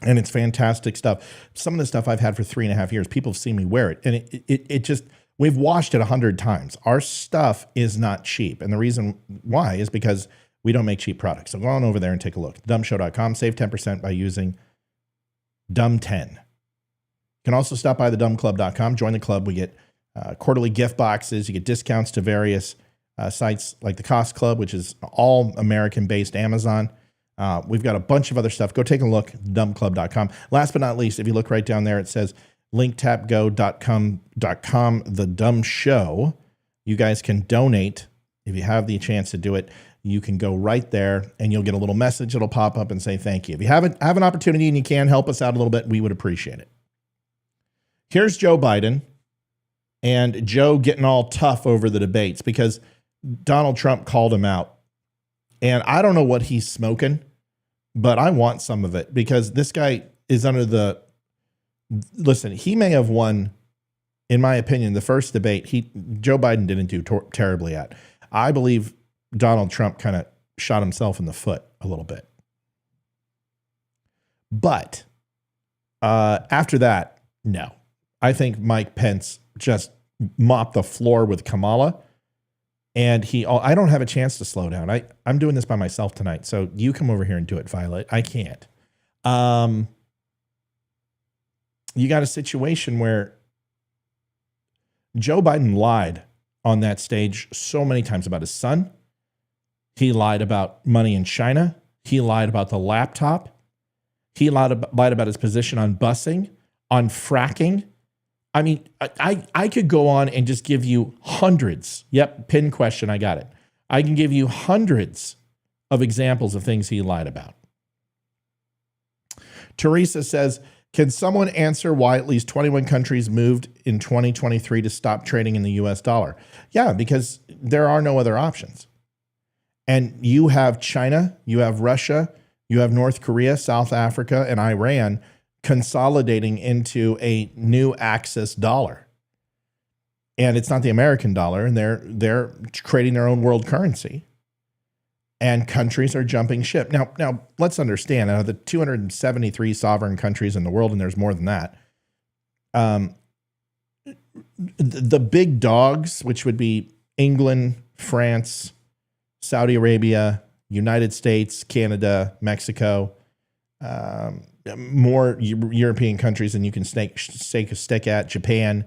And it's fantastic stuff. Some of the stuff I've had for 3.5 years, people have seen me wear it. And it just, we've washed it 100 times. Our stuff is not cheap. And the reason why is because we don't make cheap products. So go on over there and take a look. TheDumbShow.com, save 10% by using DUM10. You can also stop by thedumclub.com, join the club. We get quarterly gift boxes. You get discounts to various sites like the Cost Club, which is all American-based Amazon. We've got a bunch of other stuff. Go take a look, dumbclub.com. Last but not least, if you look right down there, it says linktapgo.com, The Dumb Show. You guys can donate if you have the chance to do it. You can go right there and you'll get a little message. It'll pop up and say thank you. If you have an opportunity and you can help us out a little bit, we would appreciate it. Here's Joe Biden and Joe getting all tough over the debates because Donald Trump called him out. And I don't know what he's smoking, but I want some of it because this guy is under the, listen, he may have won, in my opinion, the first debate. Joe Biden didn't do terribly at. I believe Donald Trump kind of shot himself in the foot a little bit. But after that, no. I think Mike Pence just mopped the floor with Kamala. And I don't have a chance to slow down. I'm doing this by myself tonight. So you come over here and do it, Violet. I can't. You got a situation where Joe Biden lied on that stage so many times about his son. He lied about money in China. He lied about the laptop. He lied about his position on busing, on fracking. I mean, I could go on and just give you hundreds. Yep, pin question, I got it. I can give you hundreds of examples of things he lied about. Teresa says, can someone answer why at least 21 countries moved in 2023 to stop trading in the US dollar? Yeah, because there are no other options. And you have China, you have Russia, you have North Korea, South Africa, and Iran consolidating into a new Axis dollar. And it's not the American dollar, and they're creating their own world currency. and countries are jumping ship. Now let's understand, out of the 273 sovereign countries in the world, and there's more than that, the big dogs, which would be England, France, Saudi Arabia, United States, Canada, Mexico, more European countries than you can stake a stick at, Japan.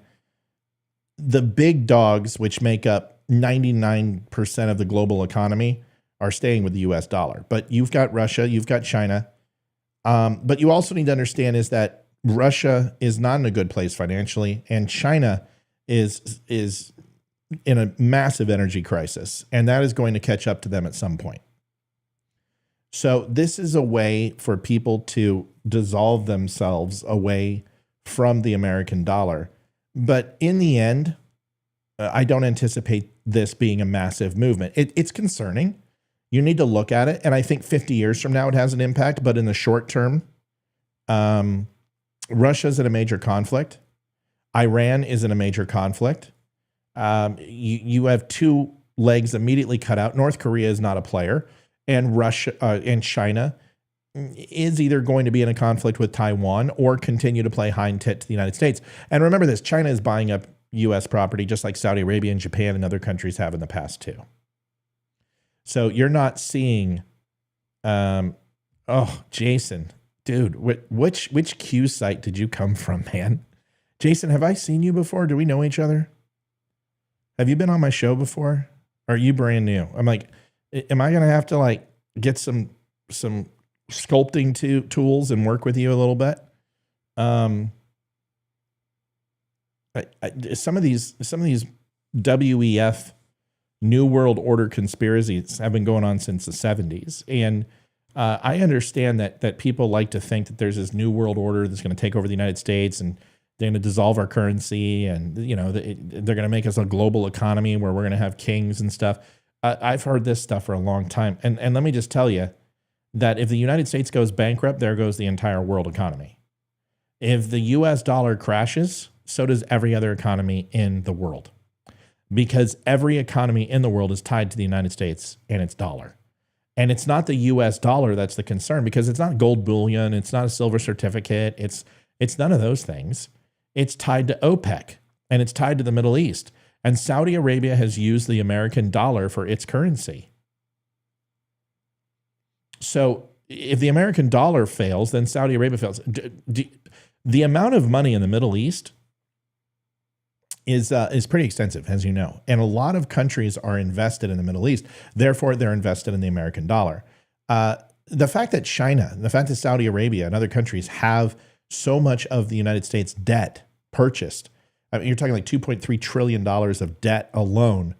The big dogs, which make up 99% of the global economy, are staying with the US dollar. But you've got Russia, you've got China. But you also need to understand is that Russia is not in a good place financially, and China is in a massive energy crisis, and that is going to catch up to them at some point. So this is a way for people to dissolve themselves away from the American dollar. But in the end, I don't anticipate this being a massive movement. It's concerning. You need to look at it. And I think 50 years from now, it has an impact. But in the short term, Russia's in a major conflict. Iran is in a major conflict. You have two legs immediately cut out. North Korea is not a player. And Russia and China is either going to be in a conflict with Taiwan or continue to play hind tit to the United States. And remember this, China is buying up U.S. property just like Saudi Arabia and Japan and other countries have in the past too. So you're not seeing, Jason, dude, which Q site did you come from, man? Jason, have I seen you before? Do we know each other? Have you been on my show before? Or are you brand new? I'm like, am I going to have to like get some sculpting tools and work with you a little bit? Some of these WEF New World Order conspiracies have been going on since the 70s. And I understand that people like to think that there's this New World Order that's going to take over the United States and they're going to dissolve our currency and, you know, they're going to make us a global economy where we're going to have kings and stuff. I've heard this stuff for a long time. And let me just tell you that if the United States goes bankrupt, there goes the entire world economy. If the US dollar crashes, so does every other economy in the world. Because every economy in the world is tied to the United States and its dollar. And it's not the US dollar that's the concern, because it's not gold bullion, it's not a silver certificate, it's none of those things. It's tied to OPEC and it's tied to the Middle East. And Saudi Arabia has used the American dollar for its currency. So if the American dollar fails, then Saudi Arabia fails. The amount of money in the Middle East is pretty extensive, as you know. And a lot of countries are invested in the Middle East. Therefore, they're invested in the American dollar. The fact that China, the fact that Saudi Arabia and other countries have so much of the United States debt purchased, I mean, you're talking like $2.3 trillion of debt alone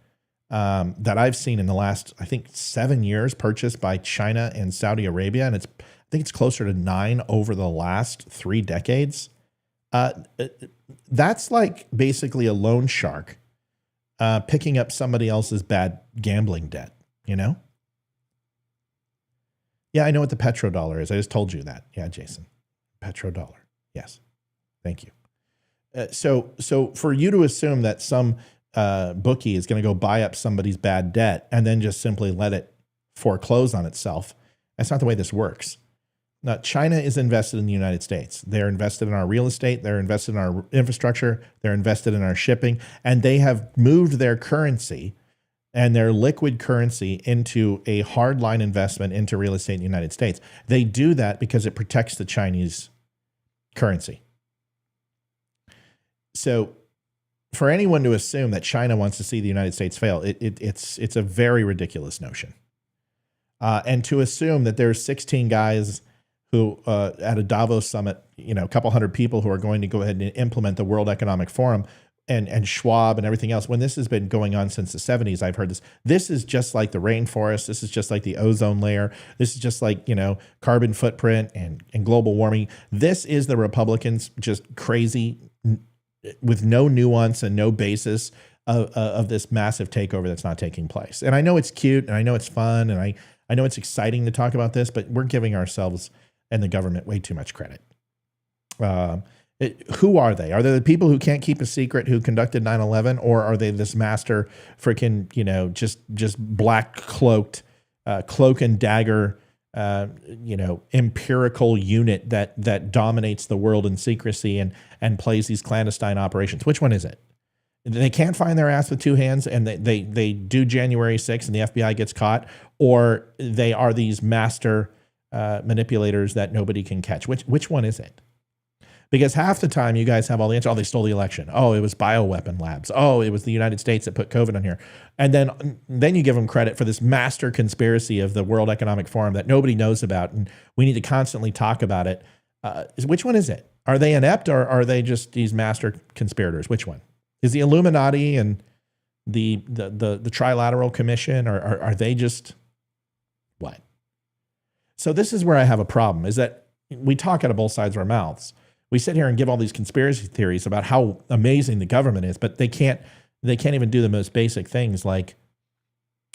that I've seen in the last, I think, 7 years purchased by China and Saudi Arabia. And I think it's closer to 9 over the last 3 decades. That's like basically a loan shark picking up somebody else's bad gambling debt, you know? Yeah, I know what the petrodollar is. I just told you that. Yeah, Jason. Petrodollar. Yes. Thank you. So for you to assume that some bookie is going to go buy up somebody's bad debt and then just simply let it foreclose on itself, that's not the way this works. Now, China is invested in the United States. They're invested in our real estate. They're invested in our infrastructure. They're invested in our shipping. And they have moved their currency and their liquid currency into a hardline investment into real estate in the United States. They do that because it protects the Chinese currency. So for anyone to assume that China wants to see the United States fail, it's a very ridiculous notion. And to assume that there's 16 guys who at a Davos summit, you know, a couple hundred people who are going to go ahead and implement the World Economic Forum and Schwab and everything else, when this has been going on since the 70s, I've heard this. This is just like the rainforest. This is just like the ozone layer. This is just like, you know, carbon footprint and global warming. This is the Republicans just crazy with no nuance and no basis of this massive takeover that's not taking place. And I know it's cute and I know it's fun and I know it's exciting to talk about this, but we're giving ourselves and the government way too much credit. Who are they? Are they the people who can't keep a secret who conducted 9/11, or are they this master freaking, you know, just black cloaked cloak and dagger, empirical unit that dominates the world in secrecy and plays these clandestine operations? Which one is it? They can't find their ass with two hands, and they do January 6th and the FBI gets caught, or they are these master manipulators that nobody can catch. Which one is it? Because half the time you guys have all the answers. Oh, they stole the election. Oh, it was bioweapon labs. Oh, it was the United States that put COVID on here. And then you give them credit for this master conspiracy of the World Economic Forum that nobody knows about, and we need to constantly talk about it. Which one is it? Are they inept, or are they just these master conspirators? Which one? Is the Illuminati and the Trilateral Commission, or are they just what? So this is where I have a problem, is that we talk out of both sides of our mouths. We sit here and give all these conspiracy theories about how amazing the government is, but they can't even do the most basic things, like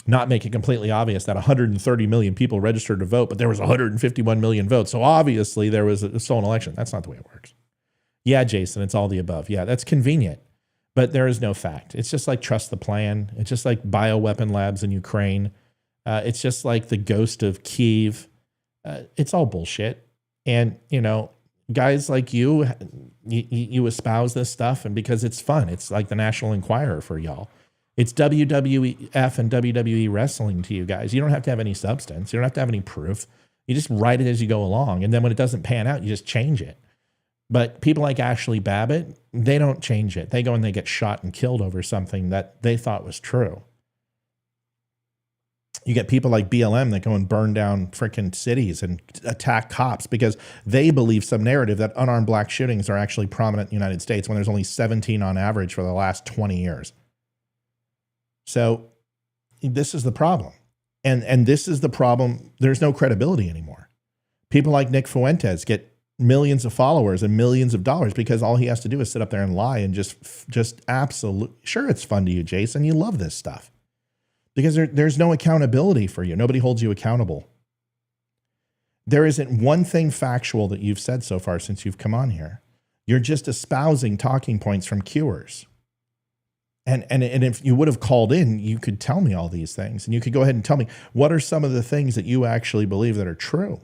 not make it completely obvious that 130 million people registered to vote, but there was 151 million votes. So obviously there was a stolen election. That's not the way it works. Yeah, Jason, it's all the above. Yeah, that's convenient, but there is no fact. It's just like trust the plan. It's just like bioweapon labs in Ukraine. It's just like the ghost of Kyiv. It's all bullshit. And, guys like you espouse this stuff, and because it's fun. It's like the National Enquirer for y'all. It's WWF and WWE wrestling to you guys. You don't have to have any substance. You don't have to have any proof. You just write it as you go along. And then when it doesn't pan out, you just change it. But people like Ashley Babbitt, they don't change it. They go and they get shot and killed over something that they thought was true. You get people like BLM that go and burn down freaking cities and attack cops because they believe some narrative that unarmed black shootings are actually prominent in the United States when there's only 17 on average for the last 20 years. So this is the problem. And this is the problem. There's no credibility anymore. People like Nick Fuentes get millions of followers and millions of dollars because all he has to do is sit up there and lie and just absolutely. Sure, it's fun to you, Jason. You love this stuff. Because there's no accountability for you. Nobody holds you accountable. There isn't one thing factual that you've said so far since you've come on here. You're just espousing talking points from cuers. And if you would have called in, you could tell me all these things. And you could go ahead and tell me, what are some of the things that you actually believe that are true,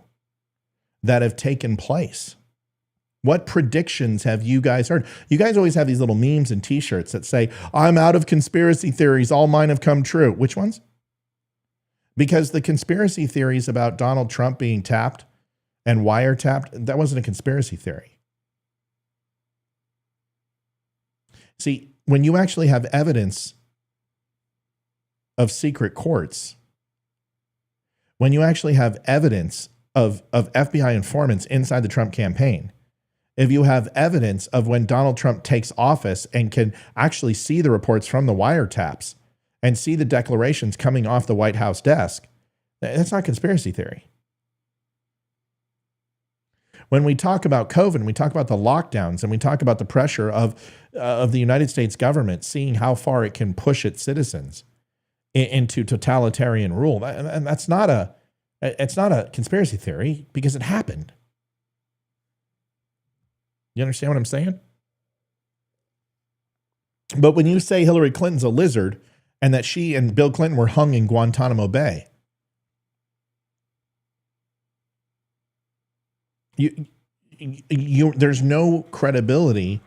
that have taken place? What predictions have you guys heard? You guys always have these little memes and t-shirts that say, I'm out of conspiracy theories. All mine have come true. Which ones? Because the conspiracy theories about Donald Trump being tapped and wiretapped, that wasn't a conspiracy theory. See, when you actually have evidence of secret courts, when you actually have evidence of FBI informants inside the Trump campaign, if you have evidence of when Donald Trump takes office and can actually see the reports from the wiretaps and see the declarations coming off the White House desk, that's not conspiracy theory. When we talk about COVID, we talk about the lockdowns, and we talk about the pressure of the United States government seeing how far it can push its citizens into totalitarian rule, and it's not a conspiracy theory because it happened. You understand what I'm saying? But when you say Hillary Clinton's a lizard and that she and Bill Clinton were hung in Guantanamo Bay, there's no credibility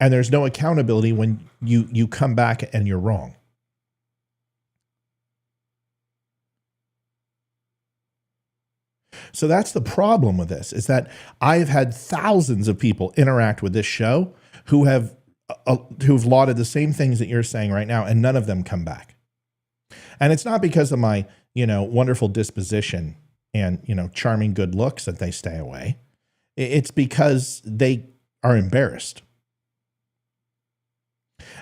and there's no accountability when you come back and you're wrong. So that's the problem with this, is that I've had thousands of people interact with this show who've lauded the same things that you're saying right now, and none of them come back. And it's not because of my, wonderful disposition and, charming good looks that they stay away. It's because they are embarrassed.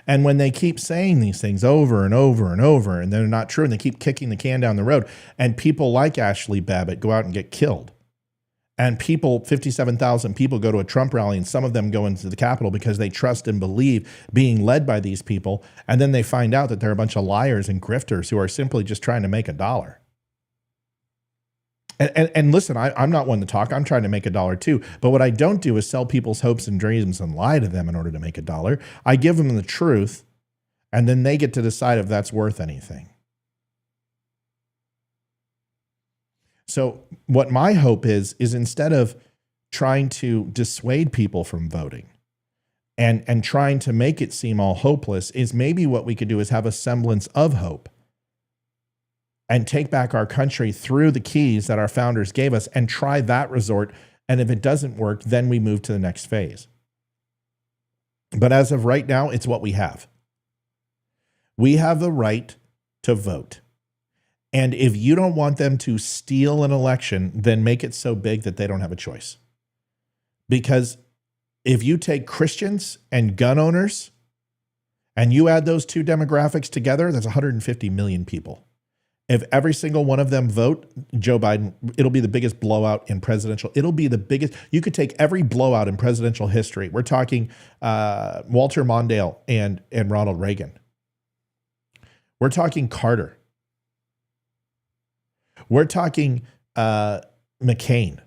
And when they keep saying these things over and over and over, and they're not true, and they keep kicking the can down the road, and people like Ashley Babbitt go out and get killed, and 57,000 people go to a Trump rally, and some of them go into the Capitol because they trust and believe being led by these people, and then they find out that they're a bunch of liars and grifters who are simply just trying to make a dollar. And listen, I'm not one to talk. I'm trying to make a dollar too. But what I don't do is sell people's hopes and dreams and lie to them in order to make a dollar. I give them the truth, and then they get to decide if that's worth anything. So what my hope is instead of trying to dissuade people from voting and trying to make it seem all hopeless, is maybe what we could do is have a semblance of hope and take back our country through the keys that our founders gave us and try that resort. And if it doesn't work, then we move to the next phase. But as of right now, it's what we have. We have the right to vote. And if you don't want them to steal an election, then make it so big that they don't have a choice. Because if you take Christians and gun owners and you add those two demographics together, that's 150 million people. If every single one of them vote, Joe Biden, it'll be the biggest blowout in presidential. It'll be the biggest. You could take every blowout in presidential history. We're talking Walter Mondale and Ronald Reagan. We're talking Carter. We're talking McCain.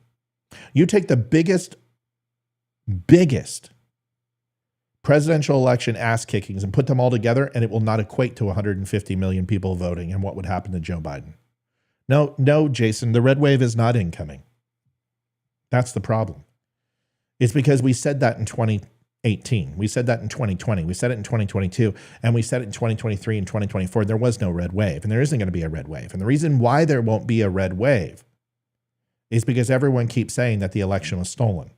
You take the biggest presidential election ass kickings and put them all together, and it will not equate to 150 million people voting. And what would happen to Joe Biden? No, Jason, the red wave is not incoming. That's the problem. It's because we said that in 2018. We said that in 2020. We said it in 2022. And we said it in 2023 and 2024. There was no red wave, and there isn't going to be a red wave. And the reason why there won't be a red wave is because everyone keeps saying that the election was stolen.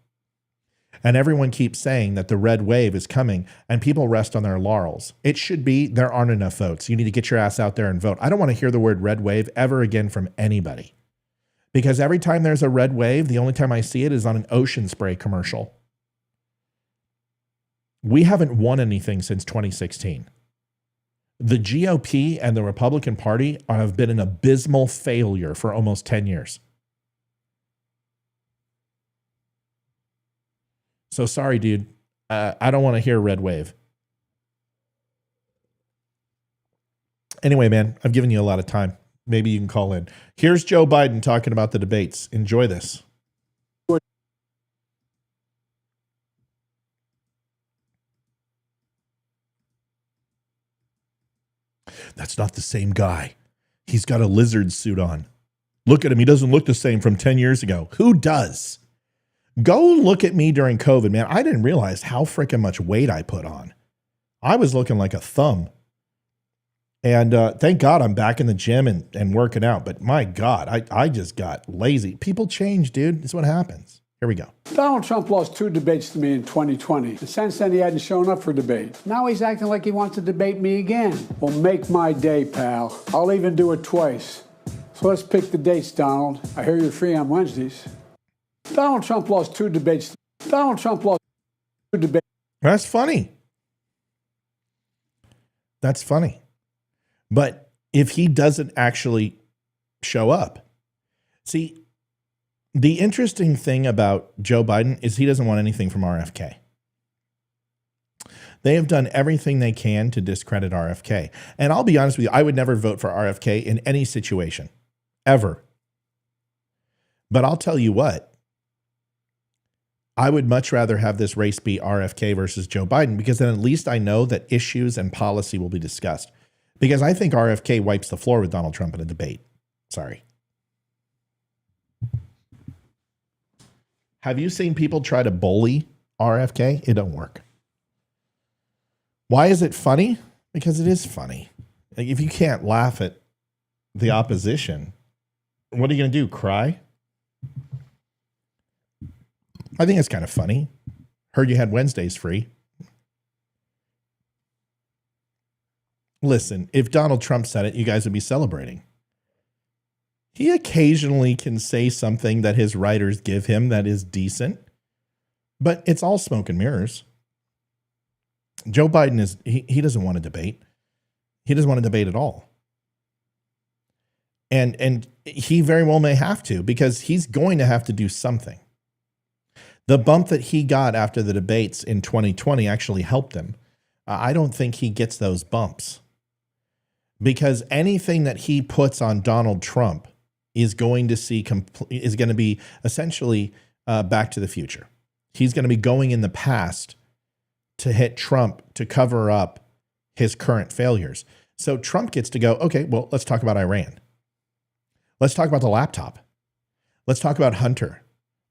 And everyone keeps saying that the red wave is coming, and people rest on their laurels. It should be, there aren't enough votes. You need to get your ass out there and vote. I don't want to hear the word red wave ever again from anybody. Because every time there's a red wave, the only time I see it is on an Ocean Spray commercial. We haven't won anything since 2016. The GOP and the Republican Party have been an abysmal failure for almost 10 years. So sorry, dude. I don't want to hear red wave. Anyway, man, I've given you a lot of time. Maybe you can call in. Here's Joe Biden talking about the debates. Enjoy this. That's not the same guy. He's got a lizard suit on. Look at him. He doesn't look the same from 10 years ago. Who does? Go look at me during COVID, man. I didn't realize how freaking much weight I put on. I was looking like a thumb. And thank God I'm back in the gym and working out. But my God, I just got lazy. People change, dude. That's what happens. Here we go. Donald Trump lost 2 debates to me in 2020. And since then, he hadn't shown up for a debate. Now he's acting like he wants to debate me again. Well, make my day, pal. I'll even do it twice. So let's pick the dates, Donald. I hear you're free on Wednesdays. Donald Trump lost 2 debates. Donald Trump lost 2 debates. That's funny. That's funny. But if he doesn't actually show up, see, the interesting thing about Joe Biden is he doesn't want anything from RFK. They have done everything they can to discredit RFK. And I'll be honest with you, I would never vote for RFK in any situation, ever. But I'll tell you what, I would much rather have this race be RFK versus Joe Biden, because then at least I know that issues and policy will be discussed. Because I think RFK wipes the floor with Donald Trump in a debate. Sorry. Have you seen people try to bully RFK? It don't work. Why is it funny? Because it is funny. Like, if you can't laugh at the opposition, what are you going to do? Cry? I think it's kind of funny. Heard you had Wednesdays free. Listen, if Donald Trump said it, you guys would be celebrating. He occasionally can say something that his writers give him that is decent, but it's all smoke and mirrors. Joe Biden he doesn't want to debate. He doesn't want to debate at all. And he very well may have to, because he's going to have to do something. The bump that he got after the debates in 2020 actually helped him. I don't think he gets those bumps, because anything that he puts on Donald Trump is going to be essentially Back to the Future. He's going to be going in the past to hit Trump to cover up his current failures. So Trump gets to go, okay, well, let's talk about Iran. Let's talk about the laptop. Let's talk about Hunter.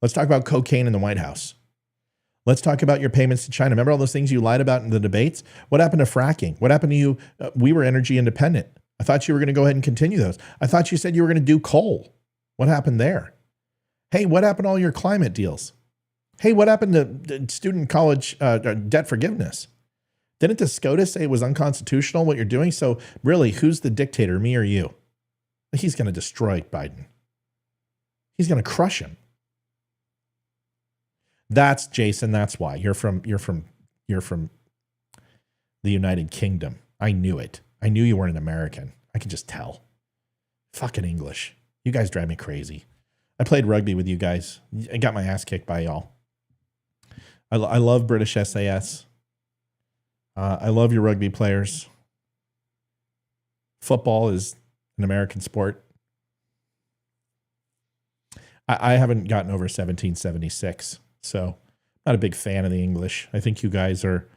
Let's talk about cocaine in the White House. Let's talk about your payments to China. Remember all those things you lied about in the debates? What happened to fracking? What happened to you? We were energy independent. I thought you were going to go ahead and continue those. I thought you said you were going to do coal. What happened there? Hey, what happened to all your climate deals? Hey, what happened to student college debt forgiveness? Didn't the SCOTUS say it was unconstitutional what you're doing? So really, who's the dictator, me or you? He's going to destroy Biden. He's going to crush him. That's Jason. That's why you're from the United Kingdom. I knew it. I knew you weren't an American. I could just tell. Fucking English. You guys drive me crazy. I played rugby with you guys. I got my ass kicked by y'all. I love British SAS. I love your rugby players. Football is an American sport. I haven't gotten over 1776, so not a big fan of the English. I think you guys are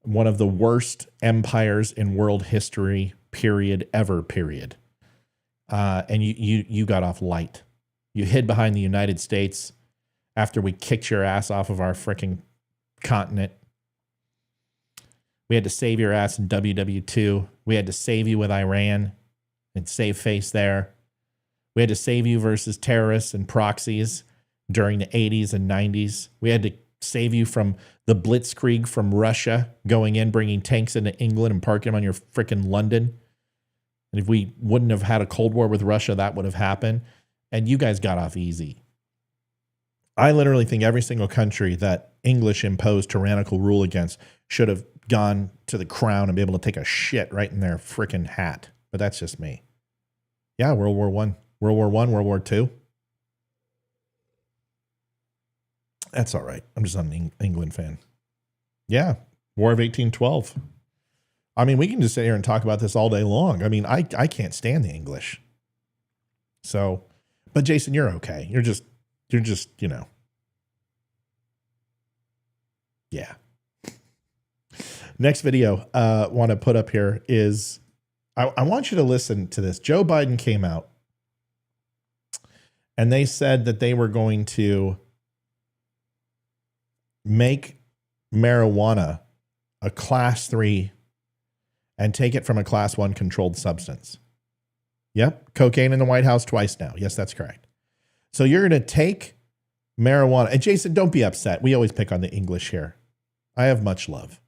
one of the worst empires in world history, period, ever, period. And you got off light. You hid behind the United States after we kicked your ass off of our freaking continent. We had to save your ass in WW2. We had to save you with Iran and save face there. We had to save you versus terrorists and proxies during the 80s and 90s. We had to save you from the blitzkrieg from Russia going in, bringing tanks into England and parking them on your freaking London. And if we wouldn't have had a Cold War with Russia, that would have happened. And you guys got off easy. I literally think every single country that English imposed tyrannical rule against should have gone to the crown and be able to take a shit right in their freaking hat. But that's just me. Yeah, World War I. World War I, World War II. That's all right. I'm just not an England fan. Yeah, War of 1812. I mean, we can just sit here and talk about this all day long. I mean, I can't stand the English. So, but Jason, you're okay. You're just, you know. Yeah. Next video want to put up here is, I want you to listen to this. Joe Biden came out and they said that they were going to make marijuana a class 3 and take it from a class 1 controlled substance. Yep. Cocaine in the White House twice now. Yes, that's correct. So you're going to take marijuana. And Jason, don't be upset. We always pick on the English here. I have much love.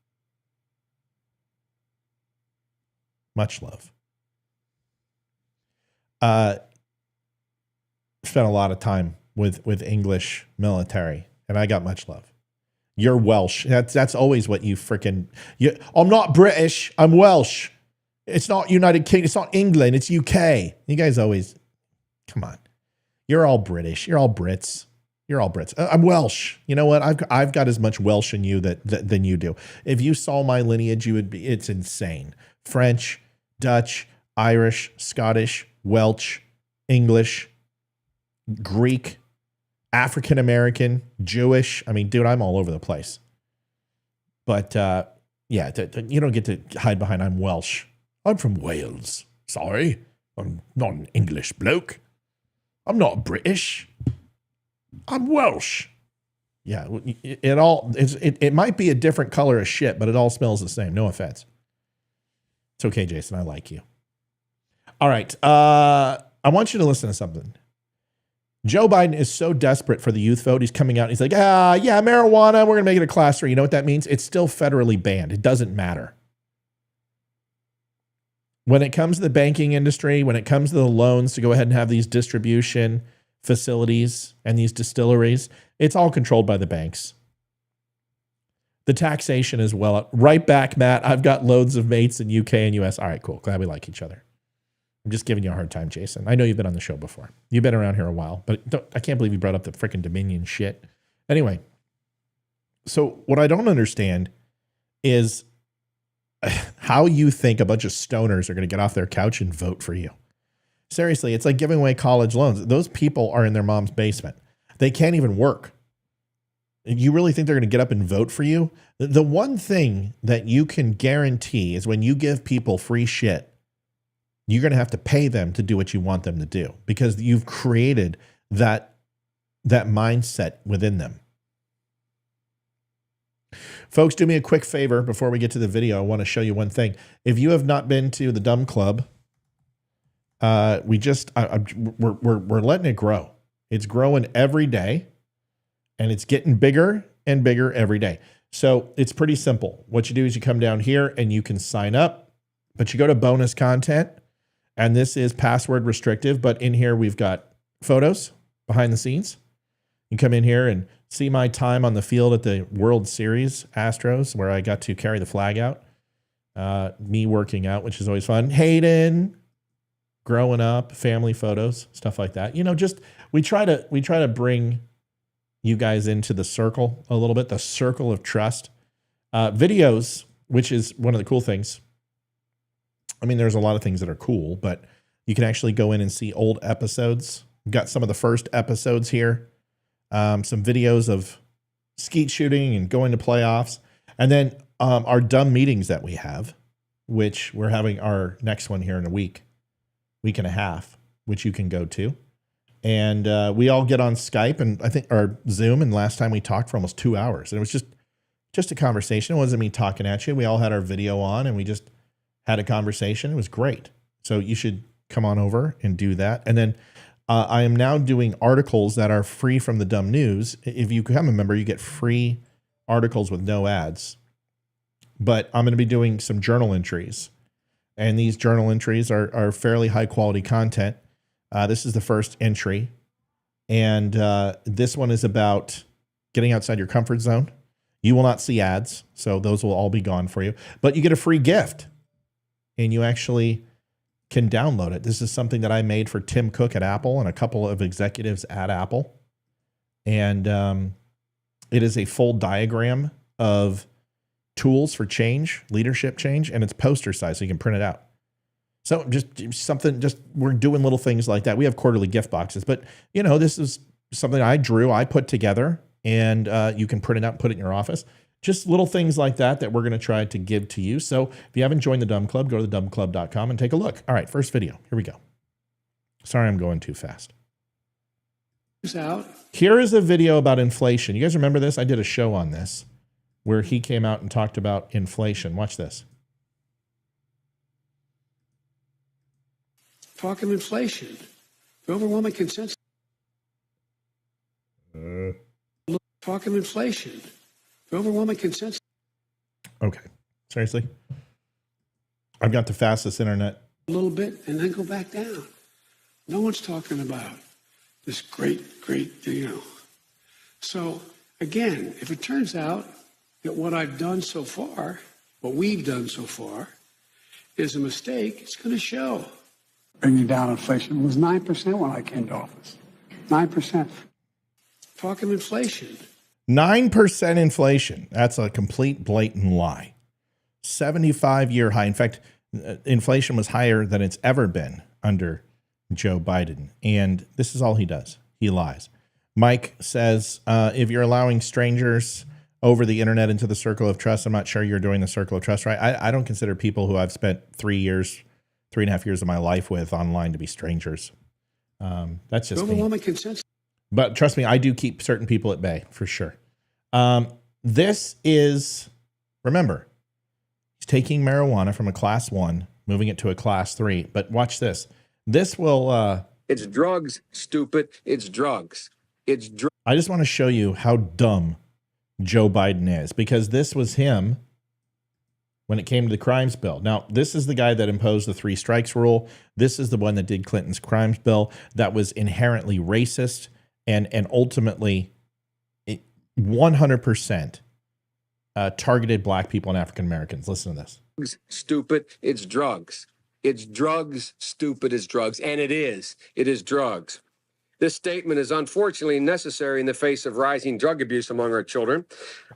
Much love. Spent a lot of time with English military, and I got much love. You're Welsh. That's always what you freaking... I'm not British. I'm Welsh. It's not United Kingdom. It's not England. It's UK. You guys always... Come on. You're all British. You're all Brits. You're all Brits. I'm Welsh. You know what? I've got as much Welsh in you than you do. If you saw my lineage, you would be... It's insane. French, Dutch, Irish, Scottish, Welsh, English, Greek, African American, Jewish. I mean, dude, I'm all over the place. But yeah, you don't get to hide behind I'm Welsh. I'm from Wales. Sorry, I'm not an English bloke. I'm not British. I'm Welsh. Yeah, it might be a different color of shit, but it all smells the same. No offense. It's okay, Jason. I like you. All right. I want you to listen to something. Joe Biden is so desperate for the youth vote. He's coming out. And he's like, yeah, marijuana. We're going to make it a class 3. You know what that means? It's still federally banned. It doesn't matter. When it comes to the banking industry, when it comes to the loans to go ahead and have these distribution facilities and these distilleries, it's all controlled by the banks. The taxation as well. Right back, Matt. I've got loads of mates in UK and US. All right, cool. Glad we like each other. I'm just giving you a hard time, Jason. I know you've been on the show before. You've been around here a while, but I can't believe you brought up the freaking Dominion shit. Anyway, so what I don't understand is how you think a bunch of stoners are going to get off their couch and vote for you. Seriously, it's like giving away college loans. Those people are in their mom's basement. They can't even work. You really think they're going to get up and vote for you? The one thing that you can guarantee is when you give people free shit, you're going to have to pay them to do what you want them to do because you've created that that mindset within them. Folks, do me a quick favor before we get to the video. I want to show you one thing. If you have not been to the DUM Club, we're letting it grow. It's growing every day, and it's getting bigger and bigger every day. So it's pretty simple. What you do is you come down here and you can sign up, but you go to bonus content, and this is password restrictive, but in here we've got photos behind the scenes. You come in here and see my time on the field at the World Series Astros, where I got to carry the flag out. Me working out, which is always fun. Hayden, growing up, family photos, stuff like that. You know, just we try to bring you guys into the circle a little bit, the circle of trust. Videos, which is one of the cool things. I mean, there's a lot of things that are cool, but you can actually go in and see old episodes. We've got some of the first episodes here. Some videos of skeet shooting and going to playoffs. And then our DUM meetings that we have, which we're having our next one here in a week and a half, which you can go to. And we all get on Skype and I think our Zoom. And last time we talked for almost 2 hours. And it was just a conversation. It wasn't me talking at you. We all had our video on and we just had a conversation. It was great. So you should come on over and do that. And then I am now doing articles that are free from the DUM News. If you become a member, you get free articles with no ads. But I'm going to be doing some journal entries. And these journal entries are fairly high quality content. This is the first entry. And this one is about getting outside your comfort zone. You will not see ads, so those will all be gone for you. But you get a free gift. And you actually can download it. This is something that I made for Tim Cook at Apple and a couple of executives at Apple. And it is a full diagram of tools for change, leadership change, and it's poster size, so you can print it out. So we're doing little things like that. We have quarterly gift boxes, but you know, this is something I drew, I put together, and you can print it out and put it in your office. Just little things like that we're going to try to give to you. So if you haven't joined the DUM Club, go to thedumclub.com and take a look. All right, first video. Here we go. Sorry, I'm going too fast. Here is a video about inflation. You guys remember this? I did a show on this where he came out and talked about inflation. Watch this. Talking inflation. The overwhelming consensus. Talking inflation. The overwhelming consensus. Okay. Seriously? I've got the fastest internet. A little bit and then go back down. No one's talking about this great, you know. So, again, if it turns out that what I've done so far, what we've done so far, is a mistake, it's going to show. Bringing down inflation. It was 9% when I came to office. 9%. Talking inflation. 9% inflation. That's a complete blatant lie. 75-year high. In fact, inflation was higher than it's ever been under Joe Biden. And this is all he does. He lies. Mike says, if you're allowing strangers over the internet into the circle of trust, I'm not sure you're doing the circle of trust right. I don't consider people who I've spent 3.5 years of my life with online to be strangers. That's just me. Consensus. But trust me, I do keep certain people at bay for sure. This is, remember, he's taking marijuana from a class 1, moving it to a class 3. But watch this. This will... It's drugs, stupid. It's drugs. It's drugs. I just want to show you how dumb Joe Biden is, because this was him when it came to the crimes bill. Now, this is the guy that imposed the 3 strikes rule. This is the one that did Clinton's crimes bill that was inherently racist and ultimately 100% targeted black people and African Americans. Listen to this. Stupid. It's drugs. It's drugs. Stupid is drugs. And it is. It is drugs. This statement is unfortunately necessary in the face of rising drug abuse among our children.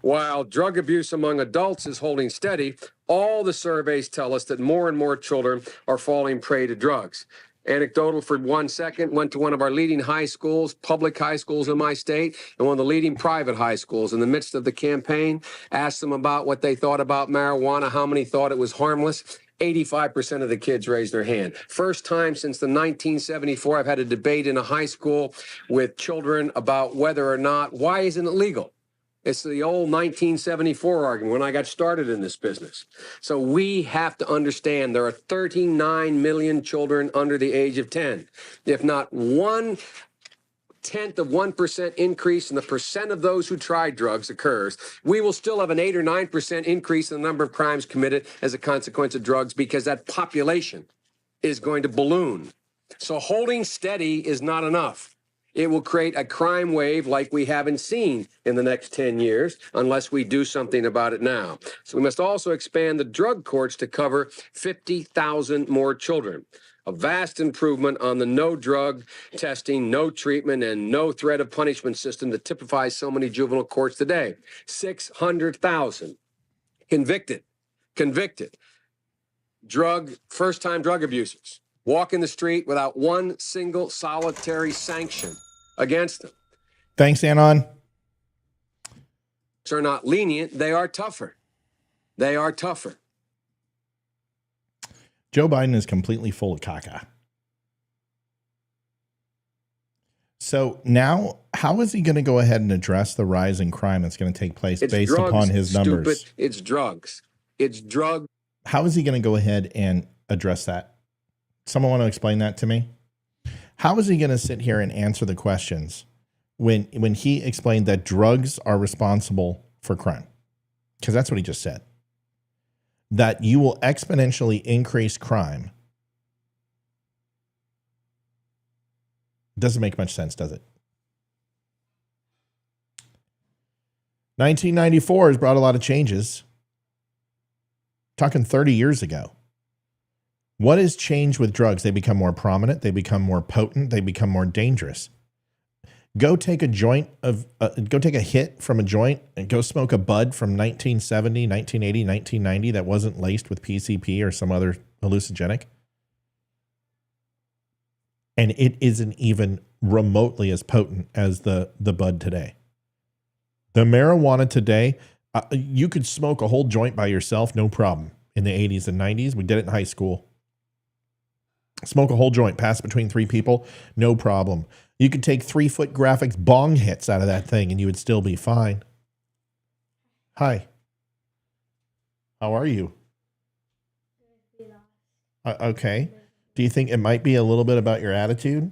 While drug abuse among adults is holding steady, all the surveys tell us that more and more children are falling prey to drugs. Anecdotal for 1 second, went to one of our leading high schools, public high schools in my state, and one of the leading private high schools. In the midst of the campaign, asked them about what they thought about marijuana, how many thought it was harmless. 85% of the kids raised their hand. First time since the 1974 I've had a debate in a high school with children about whether or not, why isn't it legal? It's the old 1974 argument when I got started in this business. So we have to understand there are 39 million children under the age of 10. If not 1/10 of 1% increase in the percent of those who try drugs occurs, we will still have an 8 or 9% increase in the number of crimes committed as a consequence of drugs because that population is going to balloon. So holding steady is not enough. It will create a crime wave like we haven't seen in the next 10 years unless we do something about it now. So we must also expand the drug courts to cover 50,000 more children. A vast improvement on the no drug testing, no treatment, and no threat of punishment system that typifies so many juvenile courts today. 600,000 convicted first-time drug abusers walk in the street without one single solitary sanction against them. Thanks, Anon. Are not lenient, they are tougher. They are tougher. Joe Biden is completely full of caca. So now, how is he going to go ahead and address the rise in crime that's going to take place based drugs, upon his numbers? Stupid. It's drugs. It's drug. How is he going to go ahead and address that? Someone want to explain that to me? How is he going to sit here and answer the questions when he explained that drugs are responsible for crime? Because that's what he just said. That you will exponentially increase crime. Doesn't make much sense, does it? 1994 has brought a lot of changes. Talking 30 years ago. What has changed with drugs? They become more prominent. They become more potent. They become more dangerous. Go take a hit from a joint and go smoke a bud from 1970, 1980, 1990 that wasn't laced with PCP or some other hallucinogenic. And it isn't even remotely as potent as the bud today. The marijuana today, you could smoke a whole joint by yourself, no problem. In the 80s and 90s, we did it in high school. Smoke a whole joint, pass between 3 people, no problem. You could take 3-foot graphics bong hits out of that thing and you would still be fine. Hi. How are you? Okay. Do you think it might be a little bit about your attitude?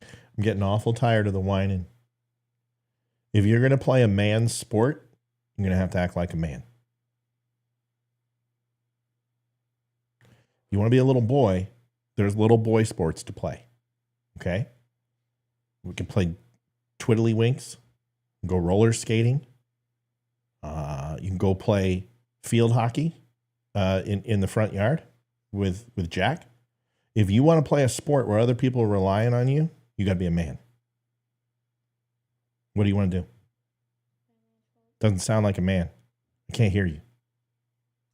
I'm getting awful tired of the whining. If you're going to play a man's sport, you're going to have to act like a man. You want to be a little boy, there's little boy sports to play. Okay? We can play twiddlywinks, go roller skating. You can go play field hockey in the front yard with Jack. If you want to play a sport where other people are relying on you, you got to be a man. What do you want to do? Doesn't sound like a man. I can't hear you.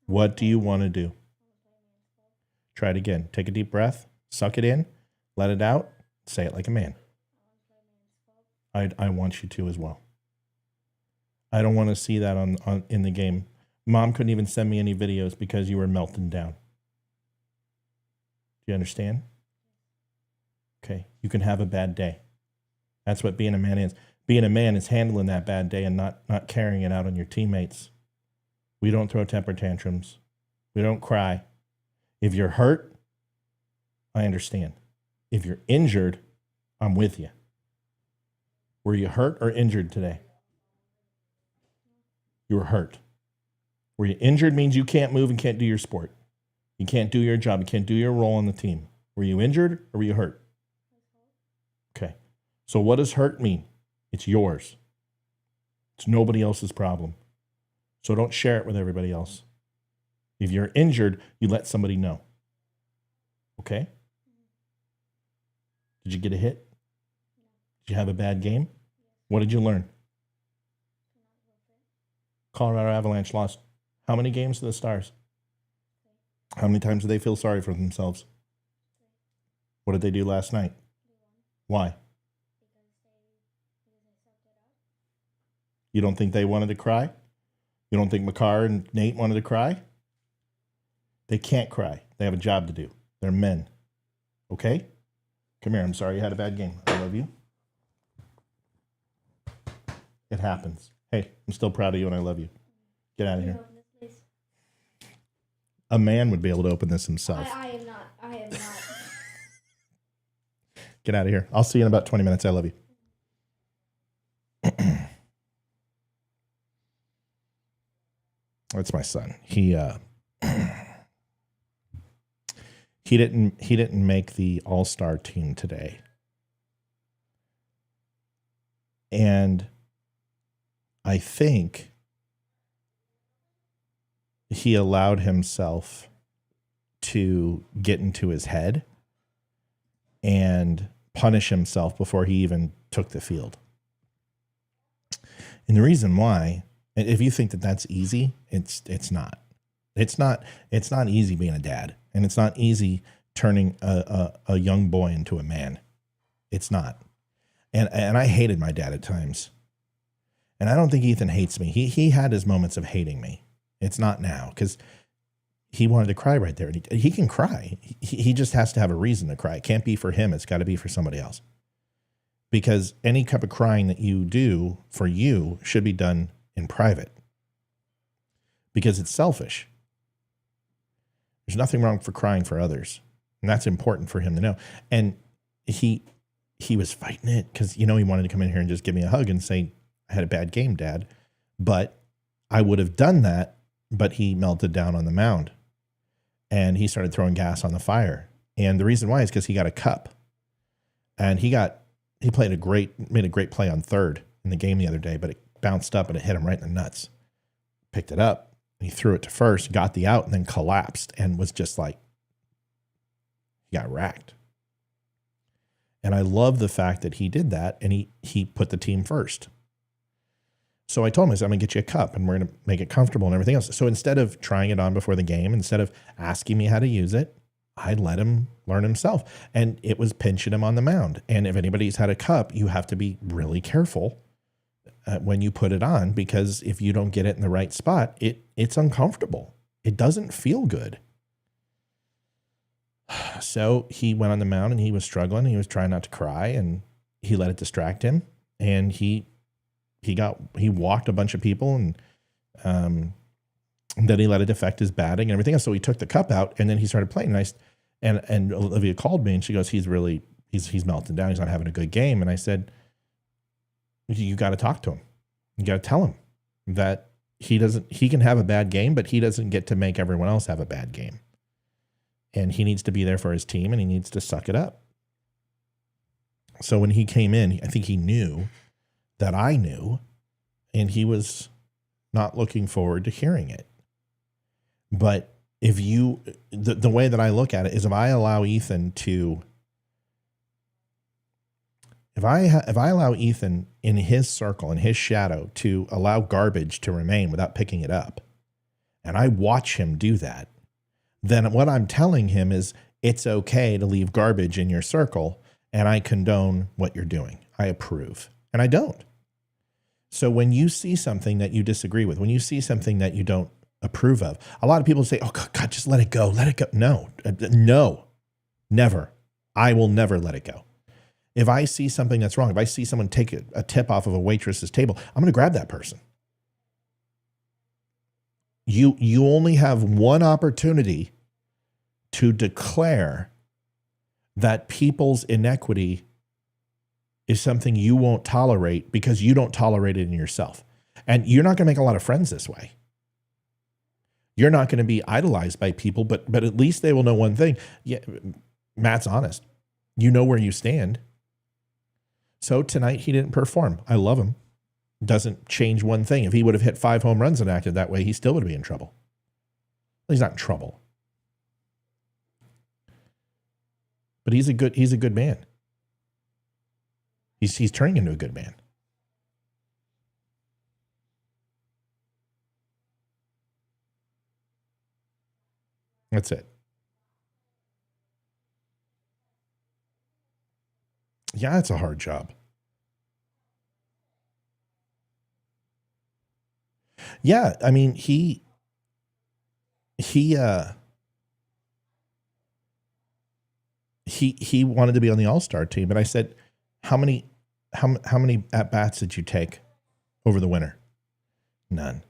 What do you want to do? Try it again. Take a deep breath. Suck it in. Let it out. Say it like a man. I want you to as well. I don't want to see that on in the game. Mom couldn't even send me any videos because you were melting down. Do you understand? Okay. You can have a bad day. That's what being a man is. Being a man is handling that bad day and not carrying it out on your teammates. We don't throw temper tantrums. We don't cry. If you're hurt, I understand. If you're injured, I'm with you. Were you hurt or injured today? You were hurt. Were you injured means you can't move and can't do your sport. You can't do your job. You can't do your role on the team. Were you injured or were you hurt? Okay. So what does hurt mean? It's yours. It's nobody else's problem. So don't share it with everybody else. If you're injured, you let somebody know. Okay? Did you get a hit? Did you have a bad game? What did you learn? Colorado Avalanche lost how many games to the Stars? How many times did they feel sorry for themselves? What did they do last night? Why? You don't think they wanted to cry? You don't think Makar and Nate wanted to cry? They can't cry. They have a job to do. They're men. Okay? Come here. I'm sorry you had a bad game. I love you. It happens. Hey, I'm still proud of you and I love you. Get out of here. A man would be able to open this himself. I am not. I am not. Get out of here. I'll see you in about 20 minutes. I love you. That's my son. He didn't make the all-star team today. And I think he allowed himself to get into his head and punish himself before he even took the field. And the reason why, if you think that that's easy, it's not. It's not easy being a dad, and it's not easy turning a young boy into a man. It's not. And I hated my dad at times. And I don't think Ethan hates me. He had his moments of hating me. It's not now, because he wanted to cry right there. And he can cry. He just has to have a reason to cry. It can't be for him. It's got to be for somebody else. Because any type of crying that you do for you should be done in private. Because it's selfish. There's nothing wrong for crying for others. And that's important for him to know. And he was fighting it because, he wanted to come in here and just give me a hug and say, I had a bad game, Dad. But I would have done that, but he melted down on the mound. And he started throwing gas on the fire. And the reason why is because he got a cup. And he made a great play on third in the game the other day, but it bounced up and it hit him right in the nuts. Picked it up, and he threw it to first, got the out, and then collapsed and was just like, he got racked. And I love the fact that he did that, and he put the team first. So I told him, I said, I'm going to get you a cup, and we're going to make it comfortable and everything else. So instead of trying it on before the game, instead of asking me how to use it, I let him learn himself. And it was pinching him on the mound. And if anybody's had a cup, you have to be really careful when you put it on, because if you don't get it in the right spot, it's uncomfortable. It doesn't feel good. So he went on the mound and he was struggling. He was trying not to cry, and he let it distract him. And he walked a bunch of people, and then he let it affect his batting and everything else. So he took the cup out, and then he started playing. And Olivia called me, and she goes, he's melting down. He's not having a good game. And I said, you got to talk to him. You got to tell him that he can have a bad game, but he doesn't get to make everyone else have a bad game. And he needs to be there for his team, and he needs to suck it up. So when he came in, I think he knew that I knew, and he was not looking forward to hearing it. But the way that I look at it is, if I allow Ethan in his circle, in his shadow, to allow garbage to remain without picking it up, and I watch him do that, then what I'm telling him is, it's okay to leave garbage in your circle, and I condone what you're doing. I approve. And I don't. So when you see something that you disagree with, when you see something that you don't approve of, a lot of people say, oh, God, just let it go. Let it go. No, never. I will never let it go. If I see something that's wrong, if I see someone take a tip off of a waitress's table, I'm going to grab that person. You only have one opportunity to declare that people's inequity is something you won't tolerate, because you don't tolerate it in yourself. And you're not going to make a lot of friends this way. You're not going to be idolized by people, but at least they will know one thing. Yeah, Matt's honest. You know where you stand. So tonight he didn't perform. I love him. Doesn't change one thing. If he would have hit 5 home runs and acted that way, he still would be in trouble. He's not in trouble. But he's a good man. He's turning into a good man. That's it. Yeah, it's a hard job. Yeah, I mean, he wanted to be on the All-Star team, and I said, how many at bats did you take over the winter? None.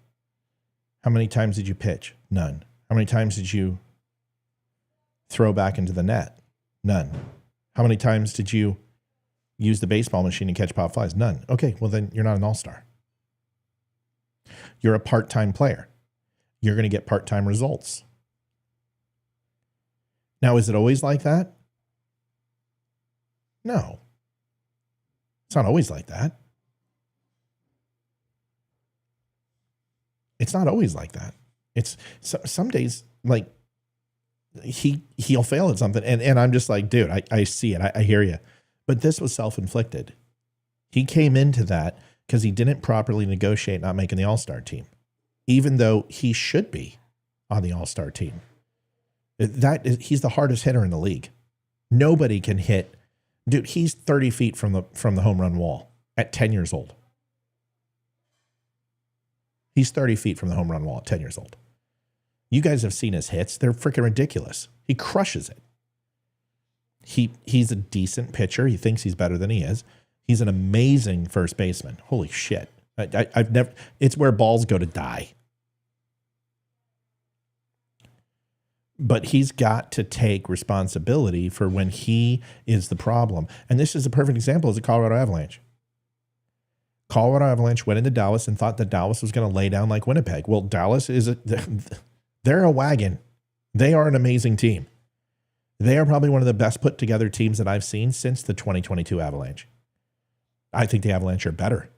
How many times did you pitch? None. How many times did you throw back into the net? None. How many times did you use the baseball machine to catch pop flies? None. Okay, well then you're not an all-star. You're a part-time player. You're going to get part-time results. Now, is it always like that? No. It's not always like that. It's not always like that. It's some days, like, he'll fail at something, and I'm just like, dude, I see it. I hear you. But this was self-inflicted. He came into that because he didn't properly negotiate not making the All-Star team, even though he should be on the All-Star team. He's the hardest hitter in the league. Nobody can hit. Dude, he's 30 feet from the home run wall at 10 years old. He's 30 feet from the home run wall at 10 years old. You guys have seen his hits. They're freaking ridiculous. He crushes it. He's a decent pitcher. He thinks he's better than he is. He's an amazing first baseman. Holy shit. I've never, it's where balls go to die. But he's got to take responsibility for when he is the problem. And this is a perfect example is the Colorado Avalanche. Colorado Avalanche went into Dallas and thought that Dallas was going to lay down like Winnipeg. Well, Dallas they're a wagon. They are an amazing team. They are probably one of the best put together teams that I've seen since the 2022 Avalanche. I think the Avalanche are better.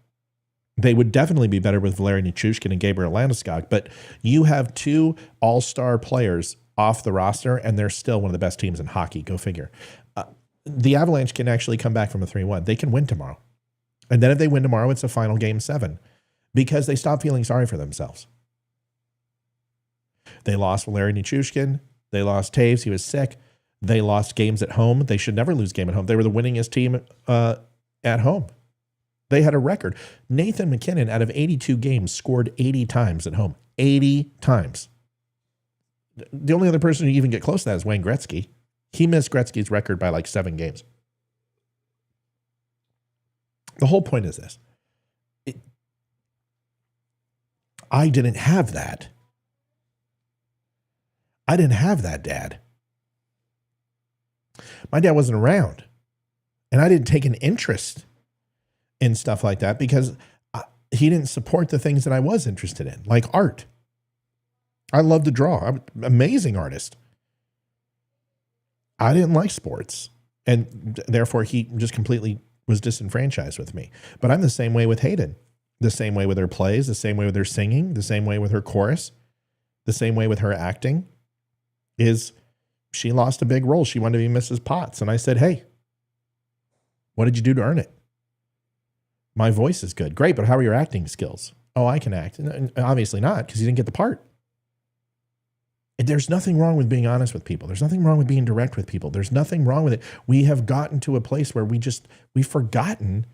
They would definitely be better with Valeri Nichushkin and Gabriel Landeskog, but you have two all-star players off the roster, and they're still one of the best teams in hockey. Go figure. The Avalanche can actually come back from a 3-1. They can win tomorrow. And then if they win tomorrow, it's a final game 7 because they stop feeling sorry for themselves. They lost Valeri Nichushkin. They lost Taves. He was sick. They lost games at home. They should never lose game at home. They were the winningest team at home. They had a record. Nathan McKinnon, out of 82 games, scored 80 times at home. 80 times. The only other person who even get close to that is Wayne Gretzky. He missed Gretzky's record by like 7 games. The whole point is this. I didn't have that. I didn't have that, Dad. My dad wasn't around. And I didn't take an interest in stuff like that because he didn't support the things that I was interested in, like art. I love to draw. I'm an amazing artist. I didn't like sports. And therefore, he just completely was disenfranchised with me. But I'm the same way with Hayden. The same way with her plays, the same way with her singing, the same way with her chorus, the same way with her acting. Is she lost a big role. She wanted to be Mrs. Potts. And I said, hey, what did you do to earn it? My voice is good. Great, but how are your acting skills? Oh, I can act. And obviously not, because you didn't get the part. And there's nothing wrong with being honest with people. There's nothing wrong with being direct with people. There's nothing wrong with it. We have gotten to a place where we've forgotten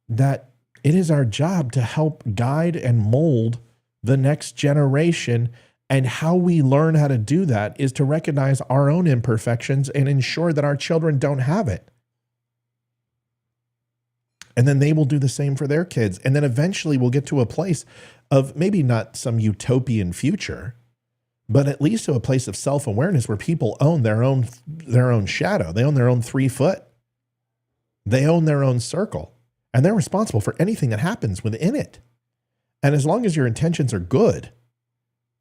that it is our job to help guide and mold the next generation. And how we learn how to do that is to recognize our own imperfections and ensure that our children don't have it. And then they will do the same for their kids. And then eventually we'll get to a place of maybe not some utopian future, but at least to a place of self-awareness where people own their own shadow. They own their own 3 foot. They own their own circle. And they're responsible for anything that happens within it. And as long as your intentions are good,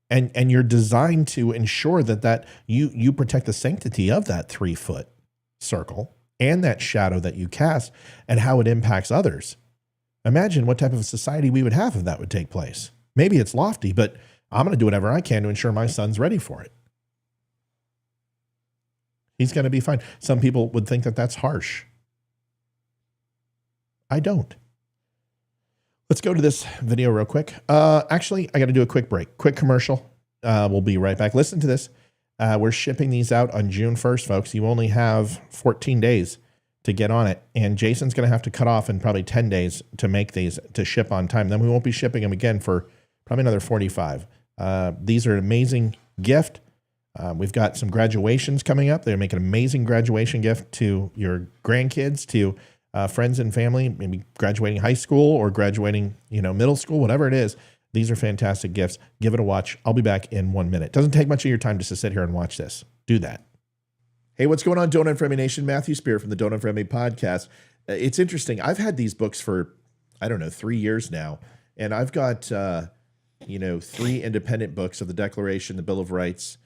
and you're designed to ensure that you protect the sanctity of that 3 foot circle and that shadow that you cast and how it impacts others. Imagine what type of society we would have if that would take place. Maybe it's lofty, but I'm going to do whatever I can to ensure my son's ready for it. He's going to be fine. Some people would think that that's harsh. I don't. Let's go to this video real quick. Actually, I got to do a quick break, quick commercial. We'll be right back. Listen to this. We're shipping these out on June 1st, folks. You only have 14 days to get on it. And Jason's going to have to cut off in probably 10 days to make these, to ship on time. Then we won't be shipping them again for probably another 45. These are an amazing gift. We've got some graduations coming up. They're making an amazing graduation gift to your grandkids, to friends and family, maybe graduating high school or graduating, middle school, whatever it is. These are fantastic gifts. Give it a watch. I'll be back in 1 minute. Doesn't take much of your time just to sit here and watch this. Do that. Hey, what's going on, Don't Unfriend Me Nation? Matthew Spear from the Don't Unfriend Me podcast. It's interesting. I've had these books for, 3 years now, and I've got, 3 independent books of the Declaration, the Bill of Rights,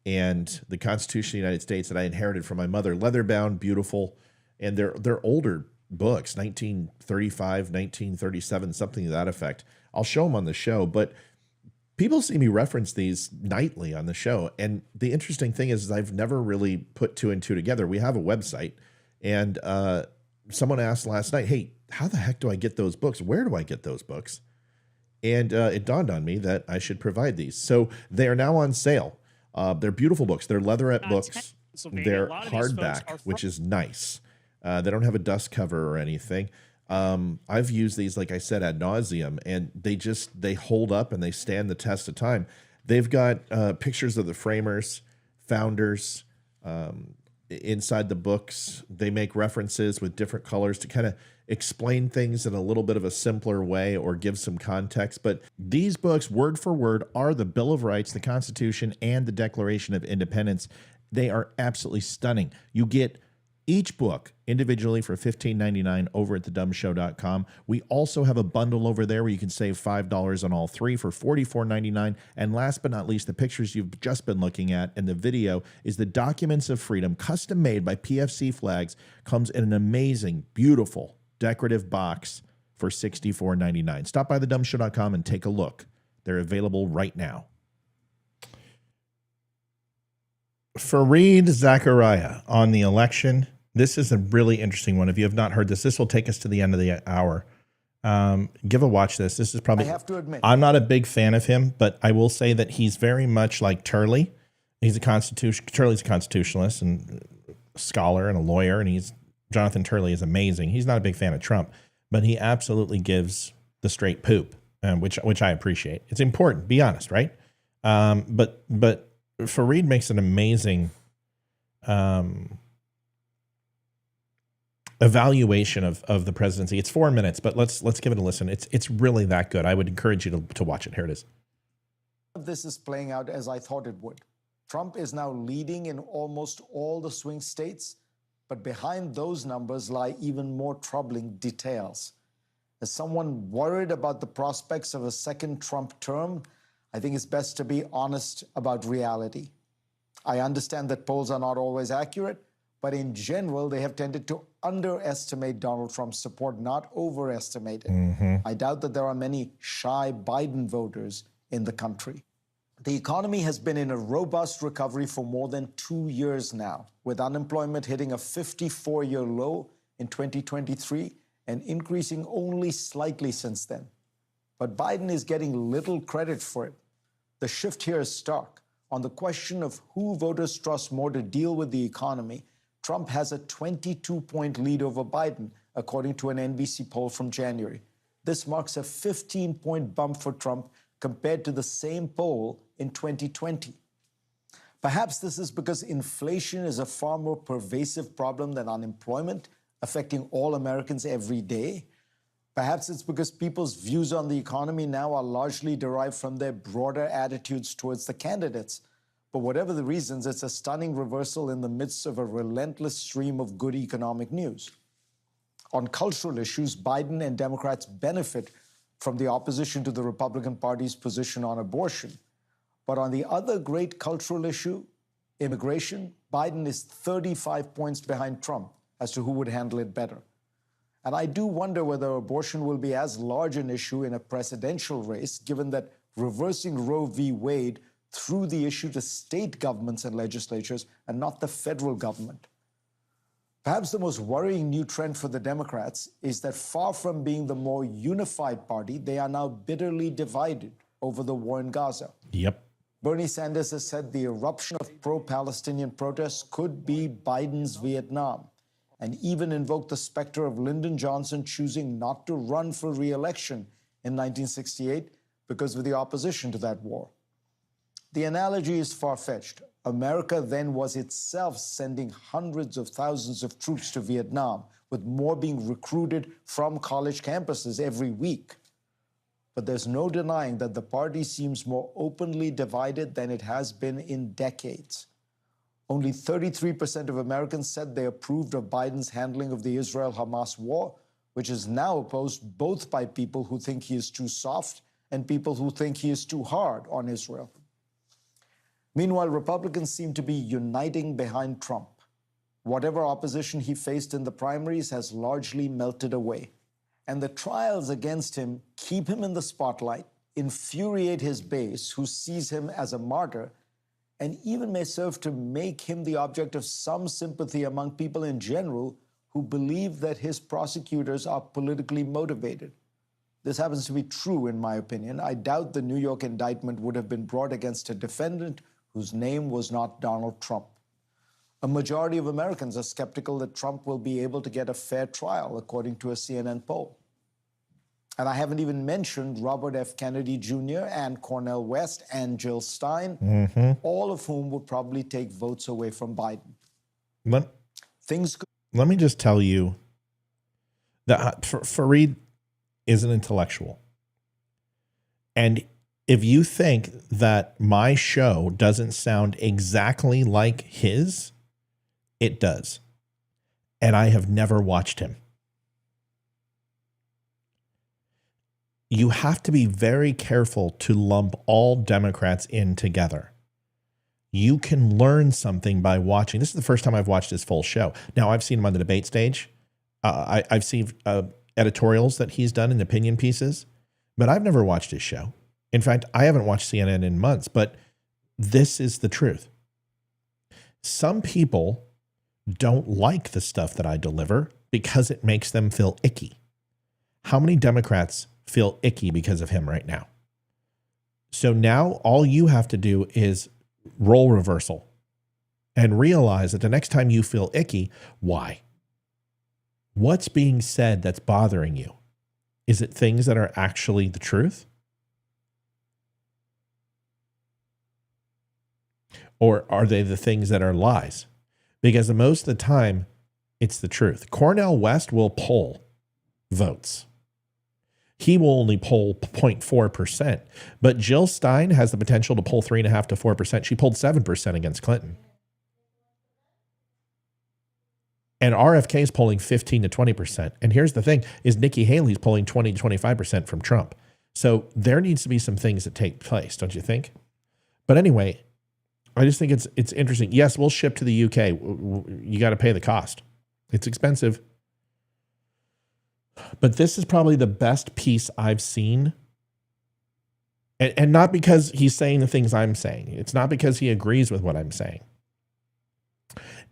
and the Constitution of the United States that I inherited from my mother. Leather-bound, beautiful, and they're older books, 1935, 1937, something to that effect. I'll show them on the show, but people see me reference these nightly on the show. And the interesting thing is I've never really put 2 and 2 together. We have a website, and someone asked last night, hey, how the heck do I get those books? Where do I get those books? And it dawned on me that I should provide these. So they are now on sale. They're beautiful books. They're leatherette books. They're hardback, which is nice. They don't have a dust cover or anything. I've used these, like I said, ad nauseum, and they hold up and they stand the test of time. They've got pictures of the framers, founders, inside the books. They make references with different colors to kind of explain things in a little bit of a simpler way or give some context. But these books, word for word, are the Bill of Rights, the Constitution, and the Declaration of Independence. They are absolutely stunning. You get each book individually for $15.99 over at thedumshow.com. We also have a bundle over there where you can save $5 on all 3 for $44.99. And last but not least, the pictures you've just been looking at and the video is the Documents of Freedom, custom made by PFC Flags, comes in an amazing, beautiful, decorative box for $64.99. Stop by thedumshow.com and take a look. They're available right now. Fareed Zakaria on the election. This is a really interesting one. If you have not heard this will take us to the end of the hour. Give a watch this. This is probably, I have to admit, I'm not a big fan of him, but I will say that he's very much like Turley. Turley's a constitutionalist and a scholar and a lawyer, and Jonathan Turley is amazing. He's not a big fan of Trump, but he absolutely gives the straight poop, which I appreciate. It's important, be honest, right? But Fareed makes an amazing evaluation of the presidency. It's 4 minutes, but let's give it a listen. It's really that good. I would encourage you to watch it. Here it is. This is playing out as I thought it would. Trump is now leading in almost all the swing states, but behind those numbers lie even more troubling details. As someone worried about the prospects of a second Trump term, I think it's best to be honest about reality. I understand that polls are not always accurate, but in general, they have tended to underestimate Donald Trump's support, not overestimate it. I doubt that there are many shy Biden voters in the country. The economy has been in a robust recovery for more than 2 years now, with unemployment hitting a 54-year low in 2023 and increasing only slightly since then. But Biden is getting little credit for it. The shift here is stark. On the question of who voters trust more to deal with the economy, Trump has a 22-point lead over Biden, according to an NBC poll from January. This marks a 15-point bump for Trump compared to the same poll in 2020. Perhaps this is because inflation is a far more pervasive problem than unemployment, affecting all Americans every day. Perhaps it's because people's views on the economy now are largely derived from their broader attitudes towards the candidates. But whatever the reasons, it's a stunning reversal in the midst of a relentless stream of good economic news. On cultural issues, Biden and Democrats benefit from the opposition to the Republican Party's position on abortion. But on the other great cultural issue, immigration, Biden is 35 points behind Trump as to who would handle it better. And I do wonder whether abortion will be as large an issue in a presidential race, given that reversing Roe v. Wade threw the issue to state governments and legislatures and not the federal government. Perhaps the most worrying new trend for the Democrats is that far from being the more unified party, they are now bitterly divided over the war in Gaza. Yep. Bernie Sanders has said the eruption of pro-Palestinian protests could be Biden's Vietnam, and even invoked the specter of Lyndon Johnson choosing not to run for re-election in 1968 because of the opposition to that war. The analogy is far-fetched. America then was itself sending hundreds of thousands of troops to Vietnam, with more being recruited from college campuses every week. But there's no denying that the party seems more openly divided than it has been in decades. Only 33% of Americans said they approved of Biden's handling of the Israel-Hamas war, which is now opposed both by people who think he is too soft and people who think he is too hard on Israel. Meanwhile, Republicans seem to be uniting behind Trump. Whatever opposition he faced in the primaries has largely melted away. And the trials against him keep him in the spotlight, infuriate his base, who sees him as a martyr, and even may serve to make him the object of some sympathy among people in general who believe that his prosecutors are politically motivated. This happens to be true, in my opinion. I doubt the New York indictment would have been brought against a defendant whose name was not Donald Trump. A majority of Americans are skeptical that Trump will be able to get a fair trial, according to a CNN poll. And I haven't even mentioned Robert F. Kennedy Jr. and Cornel West and Jill Stein, all of whom would probably take votes away from Biden. Let me just tell you that Fareed is an intellectual. And if you think that my show doesn't sound exactly like his, it does. And I have never watched him. You have to be very careful to lump all Democrats in together. You can learn something by watching. This is the first time I've watched his full show. Now, I've seen him on the debate stage. I've seen editorials that he's done in opinion pieces, but I've never watched his show. In fact, I haven't watched CNN in months, but this is the truth. Some people don't like the stuff that I deliver because it makes them feel icky. How many Democrats feel icky because of him right now? So now all you have to do is role reversal and realize that the next time you feel icky, why? What's being said that's bothering you? Is it things that are actually the truth? Or are they the things that are lies? Because most of the time, it's the truth. Cornel West will poll votes. He will only poll 0.4%. But Jill Stein has the potential to poll 3.5% to 4%. She polled 7% against Clinton. And RFK is polling 15 to 20%. And here's the thing, is Nikki Haley's polling 20 to 25% from Trump. So there needs to be some things that take place, don't you think? But anyway, I just think it's interesting. Yes, we'll ship to the UK. You got to pay the cost. It's expensive. But this is probably the best piece I've seen. And not because he's saying the things I'm saying. It's not because he agrees with what I'm saying.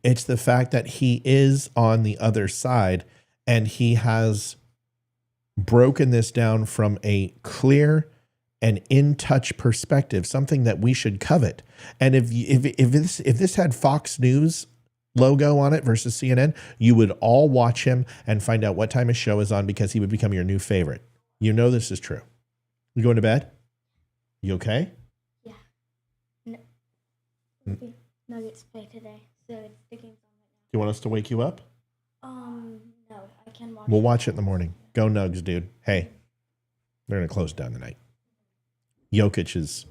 It's the fact that he is on the other side and he has broken this down from a clear and in-touch perspective, something that we should covet. And if this had Fox News logo on it versus CNN, you would all watch him and find out what time his show is on because he would become your new favorite. You know this is true. You going to bed? You okay? Yeah. Nuggets play today, so it's the game's on right now. You want us to wake you up? No, I can watch. We'll watch it in the morning. Go Nugs, dude. Hey, they're going to close down tonight. Jokic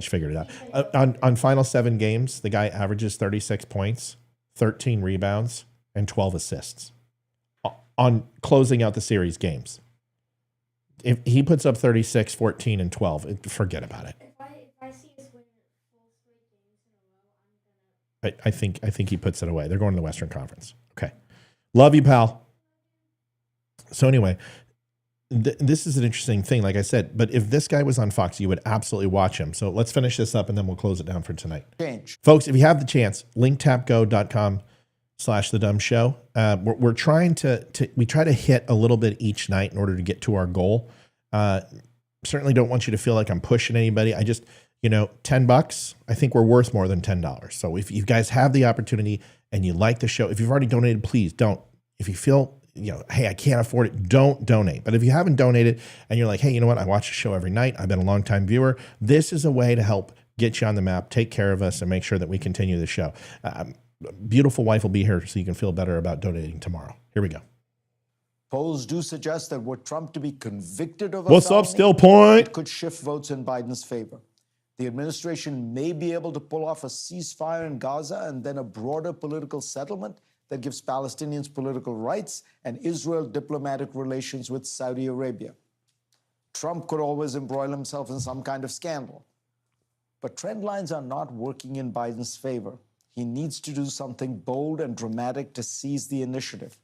figured it out. On final 7 games, the guy averages 36 points, 13 rebounds, and 12 assists on closing out the series games. If he puts up 36, 14, and 12, forget about it. If I see us win 4 straight games in a row, I'm gonna. I think he puts it away. They're going to the Western Conference. Okay. Love you, pal. So anyway, this is an interesting thing, like I said, but if this guy was on Fox, you would absolutely watch him. So let's finish this up and then we'll close it down for tonight. Change. Folks, if you have the chance, linktapgo.com/the DUM Show. We're trying we try to hit a little bit each night in order to get to our goal. Certainly don't want you to feel like I'm pushing anybody. I just, $10, I think we're worth more than $10. So if you guys have the opportunity and you like the show, if you've already donated, please don't. If you feel hey, I can't afford it, don't donate. But if you haven't donated and you're like, hey, you know what? I watch the show every night. I've been a longtime viewer. This is a way to help get you on the map, take care of us, and make sure that we continue the show. Beautiful wife will be here so you can feel better about donating tomorrow. Here we go. Polls do suggest that were Trump to be convicted of a What's up, felony, Still Point? it could shift votes in Biden's favor. The administration may be able to pull off a ceasefire in Gaza and then a broader political settlement that gives Palestinians political rights and Israel diplomatic relations with Saudi Arabia. Trump could always embroil himself in some kind of scandal. But trend lines are not working in Biden's favor. He needs to do something bold and dramatic to seize the initiative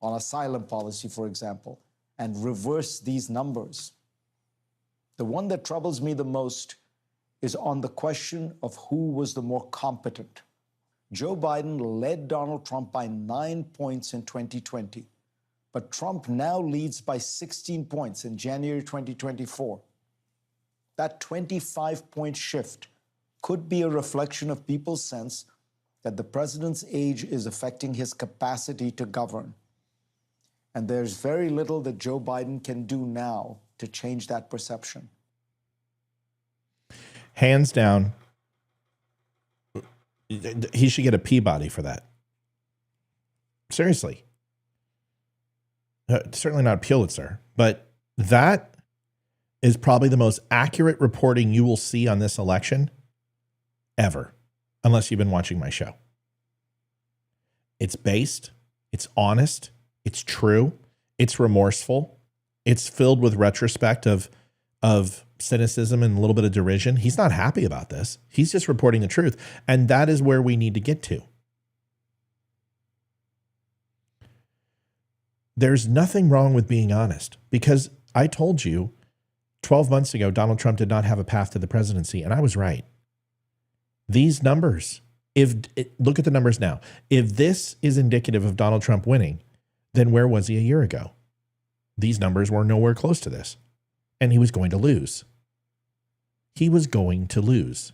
on asylum policy, for example, and reverse these numbers. The one that troubles me the most is on the question of who was the more competent. Joe Biden led Donald Trump by 9 points in 2020, but Trump now leads by 16 points in January 2024. That 25-point shift could be a reflection of people's sense that the president's age is affecting his capacity to govern. And there's very little that Joe Biden can do now to change that perception. Hands down, he should get a Peabody for that. Seriously. Certainly not a Pulitzer, but that is probably the most accurate reporting you will see on this election ever, unless you've been watching my show. It's based, it's honest, it's true, it's remorseful, it's filled with retrospect of cynicism and a little bit of derision. He's not happy about this. He's just reporting the truth. And that is where we need to get to. There's nothing wrong with being honest, because I told you 12 months ago, Donald Trump did not have a path to the presidency, and I was right. These numbers, look at the numbers now. If this is indicative of Donald Trump winning, then where was he a year ago? These numbers were nowhere close to this, and he was going to lose. He was going to lose.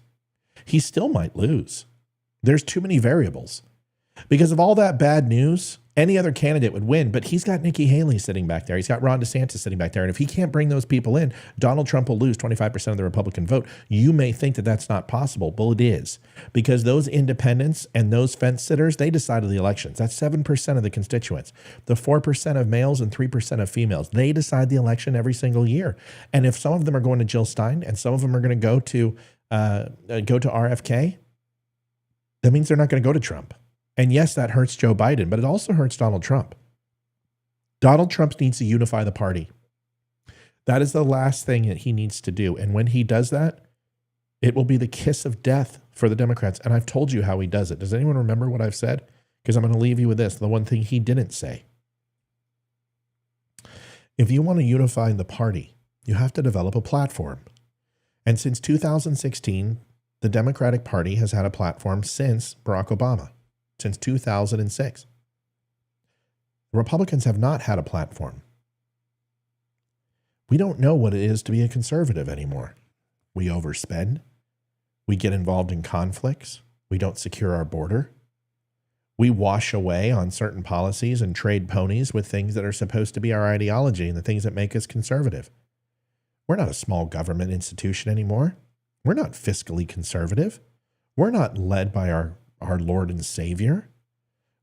He still might lose. There's too many variables. Because of all that bad news, any other candidate would win, but he's got Nikki Haley sitting back there. He's got Ron DeSantis sitting back there. And if he can't bring those people in, Donald Trump will lose 25% of the Republican vote. You may think that that's not possible. Well, it is, because those independents and those fence sitters, they decided the elections. That's 7% of the constituents. The 4% of males and 3% of females, they decide the election every single year. And if some of them are going to Jill Stein and some of them are going to go to RFK, that means they're not going to go to Trump. And yes, that hurts Joe Biden, but it also hurts Donald Trump. Donald Trump needs to unify the party. That is the last thing that he needs to do. And when he does that, it will be the kiss of death for the Democrats. And I've told you how he does it. Does anyone remember what I've said? Because I'm going to leave you with this, the one thing he didn't say. If you want to unify the party, you have to develop a platform. And since 2016, the Democratic Party has had a platform since Barack Obama. Since 2006. Republicans have not had a platform. We don't know what it is to be a conservative anymore. We overspend. We get involved in conflicts. We don't secure our border. We wash away on certain policies and trade ponies with things that are supposed to be our ideology and the things that make us conservative. We're not a small government institution anymore. We're not fiscally conservative. We're not led by our Lord and Savior.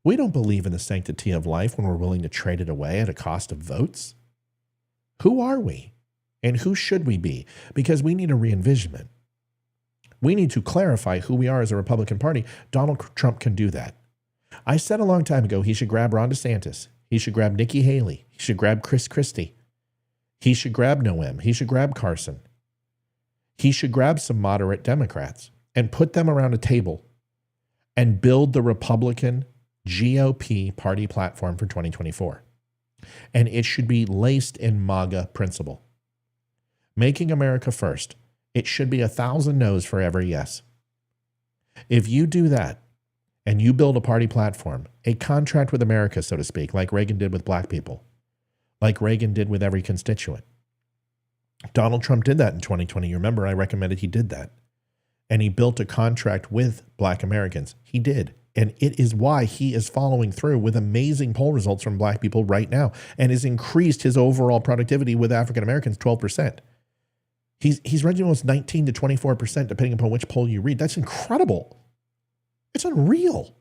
We don't believe in the sanctity of life when we're willing to trade it away at a cost of votes. Who are we? And who should we be? Because we need a re-envisionment. We need to clarify who we are as a Republican Party. Donald Trump can do that. I said a long time ago he should grab Ron DeSantis. He should grab Nikki Haley. He should grab Chris Christie. He should grab Noem. He should grab Carson. He should grab some moderate Democrats and put them around a table and build the Republican GOP party platform for 2024. And it should be laced in MAGA principle. Making America first. It should be 1,000 no's for every yes. If you do that and you build a party platform, a contract with America, so to speak, like Reagan did with black people, like Reagan did with every constituent. Donald Trump did that in 2020. You remember I recommended he did that. And he built a contract with black Americans. He did. And it is why he is following through with amazing poll results from black people right now and has increased his overall productivity with African Americans 12%. He's reaching almost 19 to 24%, depending upon which poll you read. That's incredible. It's unreal.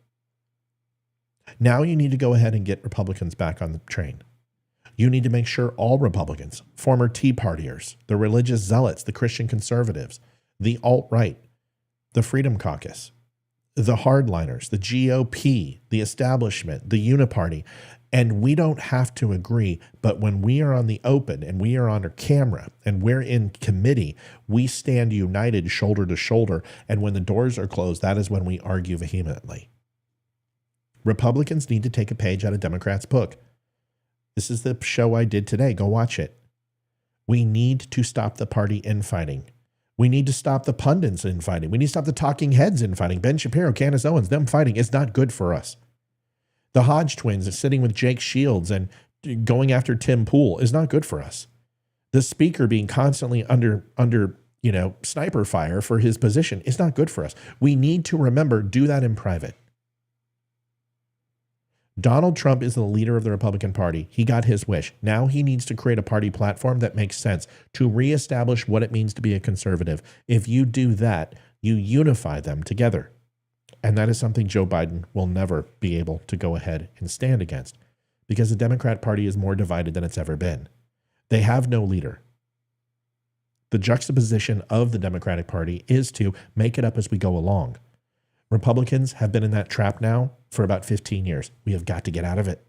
Now you need to go ahead and get Republicans back on the train. You need to make sure all Republicans, former Tea Partiers, the religious zealots, the Christian conservatives, the alt-right, the Freedom Caucus, the hardliners, the GOP, the establishment, the uniparty, and we don't have to agree, but when we are on the open and we are on our camera and we're in committee, we stand united shoulder to shoulder, and when the doors are closed, that is when we argue vehemently. Republicans need to take a page out of Democrats' book. This is the show I did today. Go watch it. We need to stop the party infighting. We need to stop the pundits infighting. We need to stop the talking heads infighting. Ben Shapiro, Candace Owens, them fighting is not good for us. The Hodge twins is sitting with Jake Shields and going after Tim Pool is not good for us. The speaker being constantly under sniper fire for his position is not good for us. We need to remember, do that in private. Donald Trump is the leader of the Republican Party. He got his wish. Now he needs to create a party platform that makes sense to reestablish what it means to be a conservative. If you do that, you unify them together. And that is something Joe Biden will never be able to go ahead and stand against because the Democrat Party is more divided than it's ever been. They have no leader. The juxtaposition of the Democratic Party is to make it up as we go along. Republicans have been in that trap now for about 15 years. We have got to get out of it.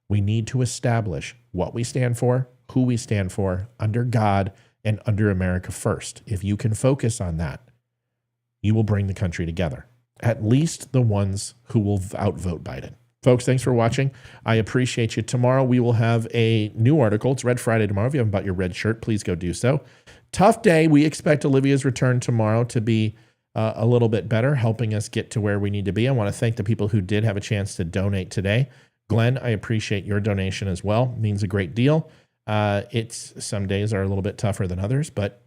We need to establish what we stand for, who we stand for, under God and under America first. If you can focus on that, you will bring the country together. At least the ones who will outvote Biden. Folks, thanks for watching. I appreciate you. Tomorrow we will have a new article. It's Red Friday tomorrow. If you haven't bought your red shirt, please go do so. Tough day. We expect Olivia's return tomorrow to be a little bit better, helping us get to where we need to be. I want to thank the people who did have a chance to donate today. Glenn, I appreciate your donation as well. It means a great deal. Some days are a little bit tougher than others, but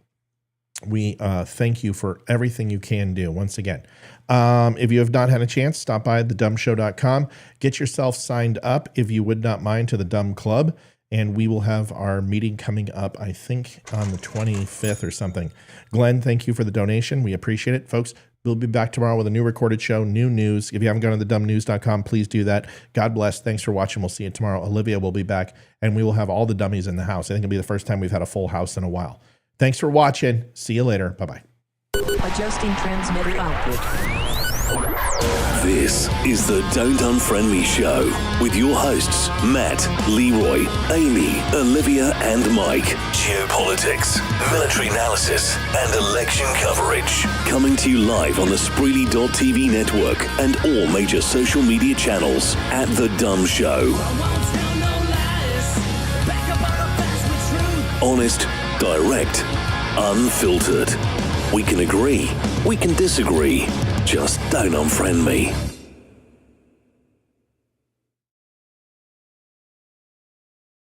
we thank you for everything you can do. Once again, if you have not had a chance, stop by thedumshow.com. Get yourself signed up, if you would not mind, to the DUM Club. And we will have our meeting coming up, I think, on the 25th or something. Glenn, thank you for the donation. We appreciate it. Folks, we'll be back tomorrow with a new recorded show, new news. If you haven't gone to thedumnews.com, please do that. God bless. Thanks for watching. We'll see you tomorrow. Olivia will be back, and we will have all the dummies in the house. I think it'll be the first time we've had a full house in a while. Thanks for watching. See you later. Bye-bye. Adjusting transmitter output. This is the Don't Unfriend Me Show with your hosts, Matt, Leroy, Amy, Olivia, and Mike. Geopolitics, military analysis, and election coverage. Coming to you live on the Spreely.tv network and all major social media channels at The DUM Show. Honest, direct, unfiltered. We can agree, we can disagree. Just don't unfriend me.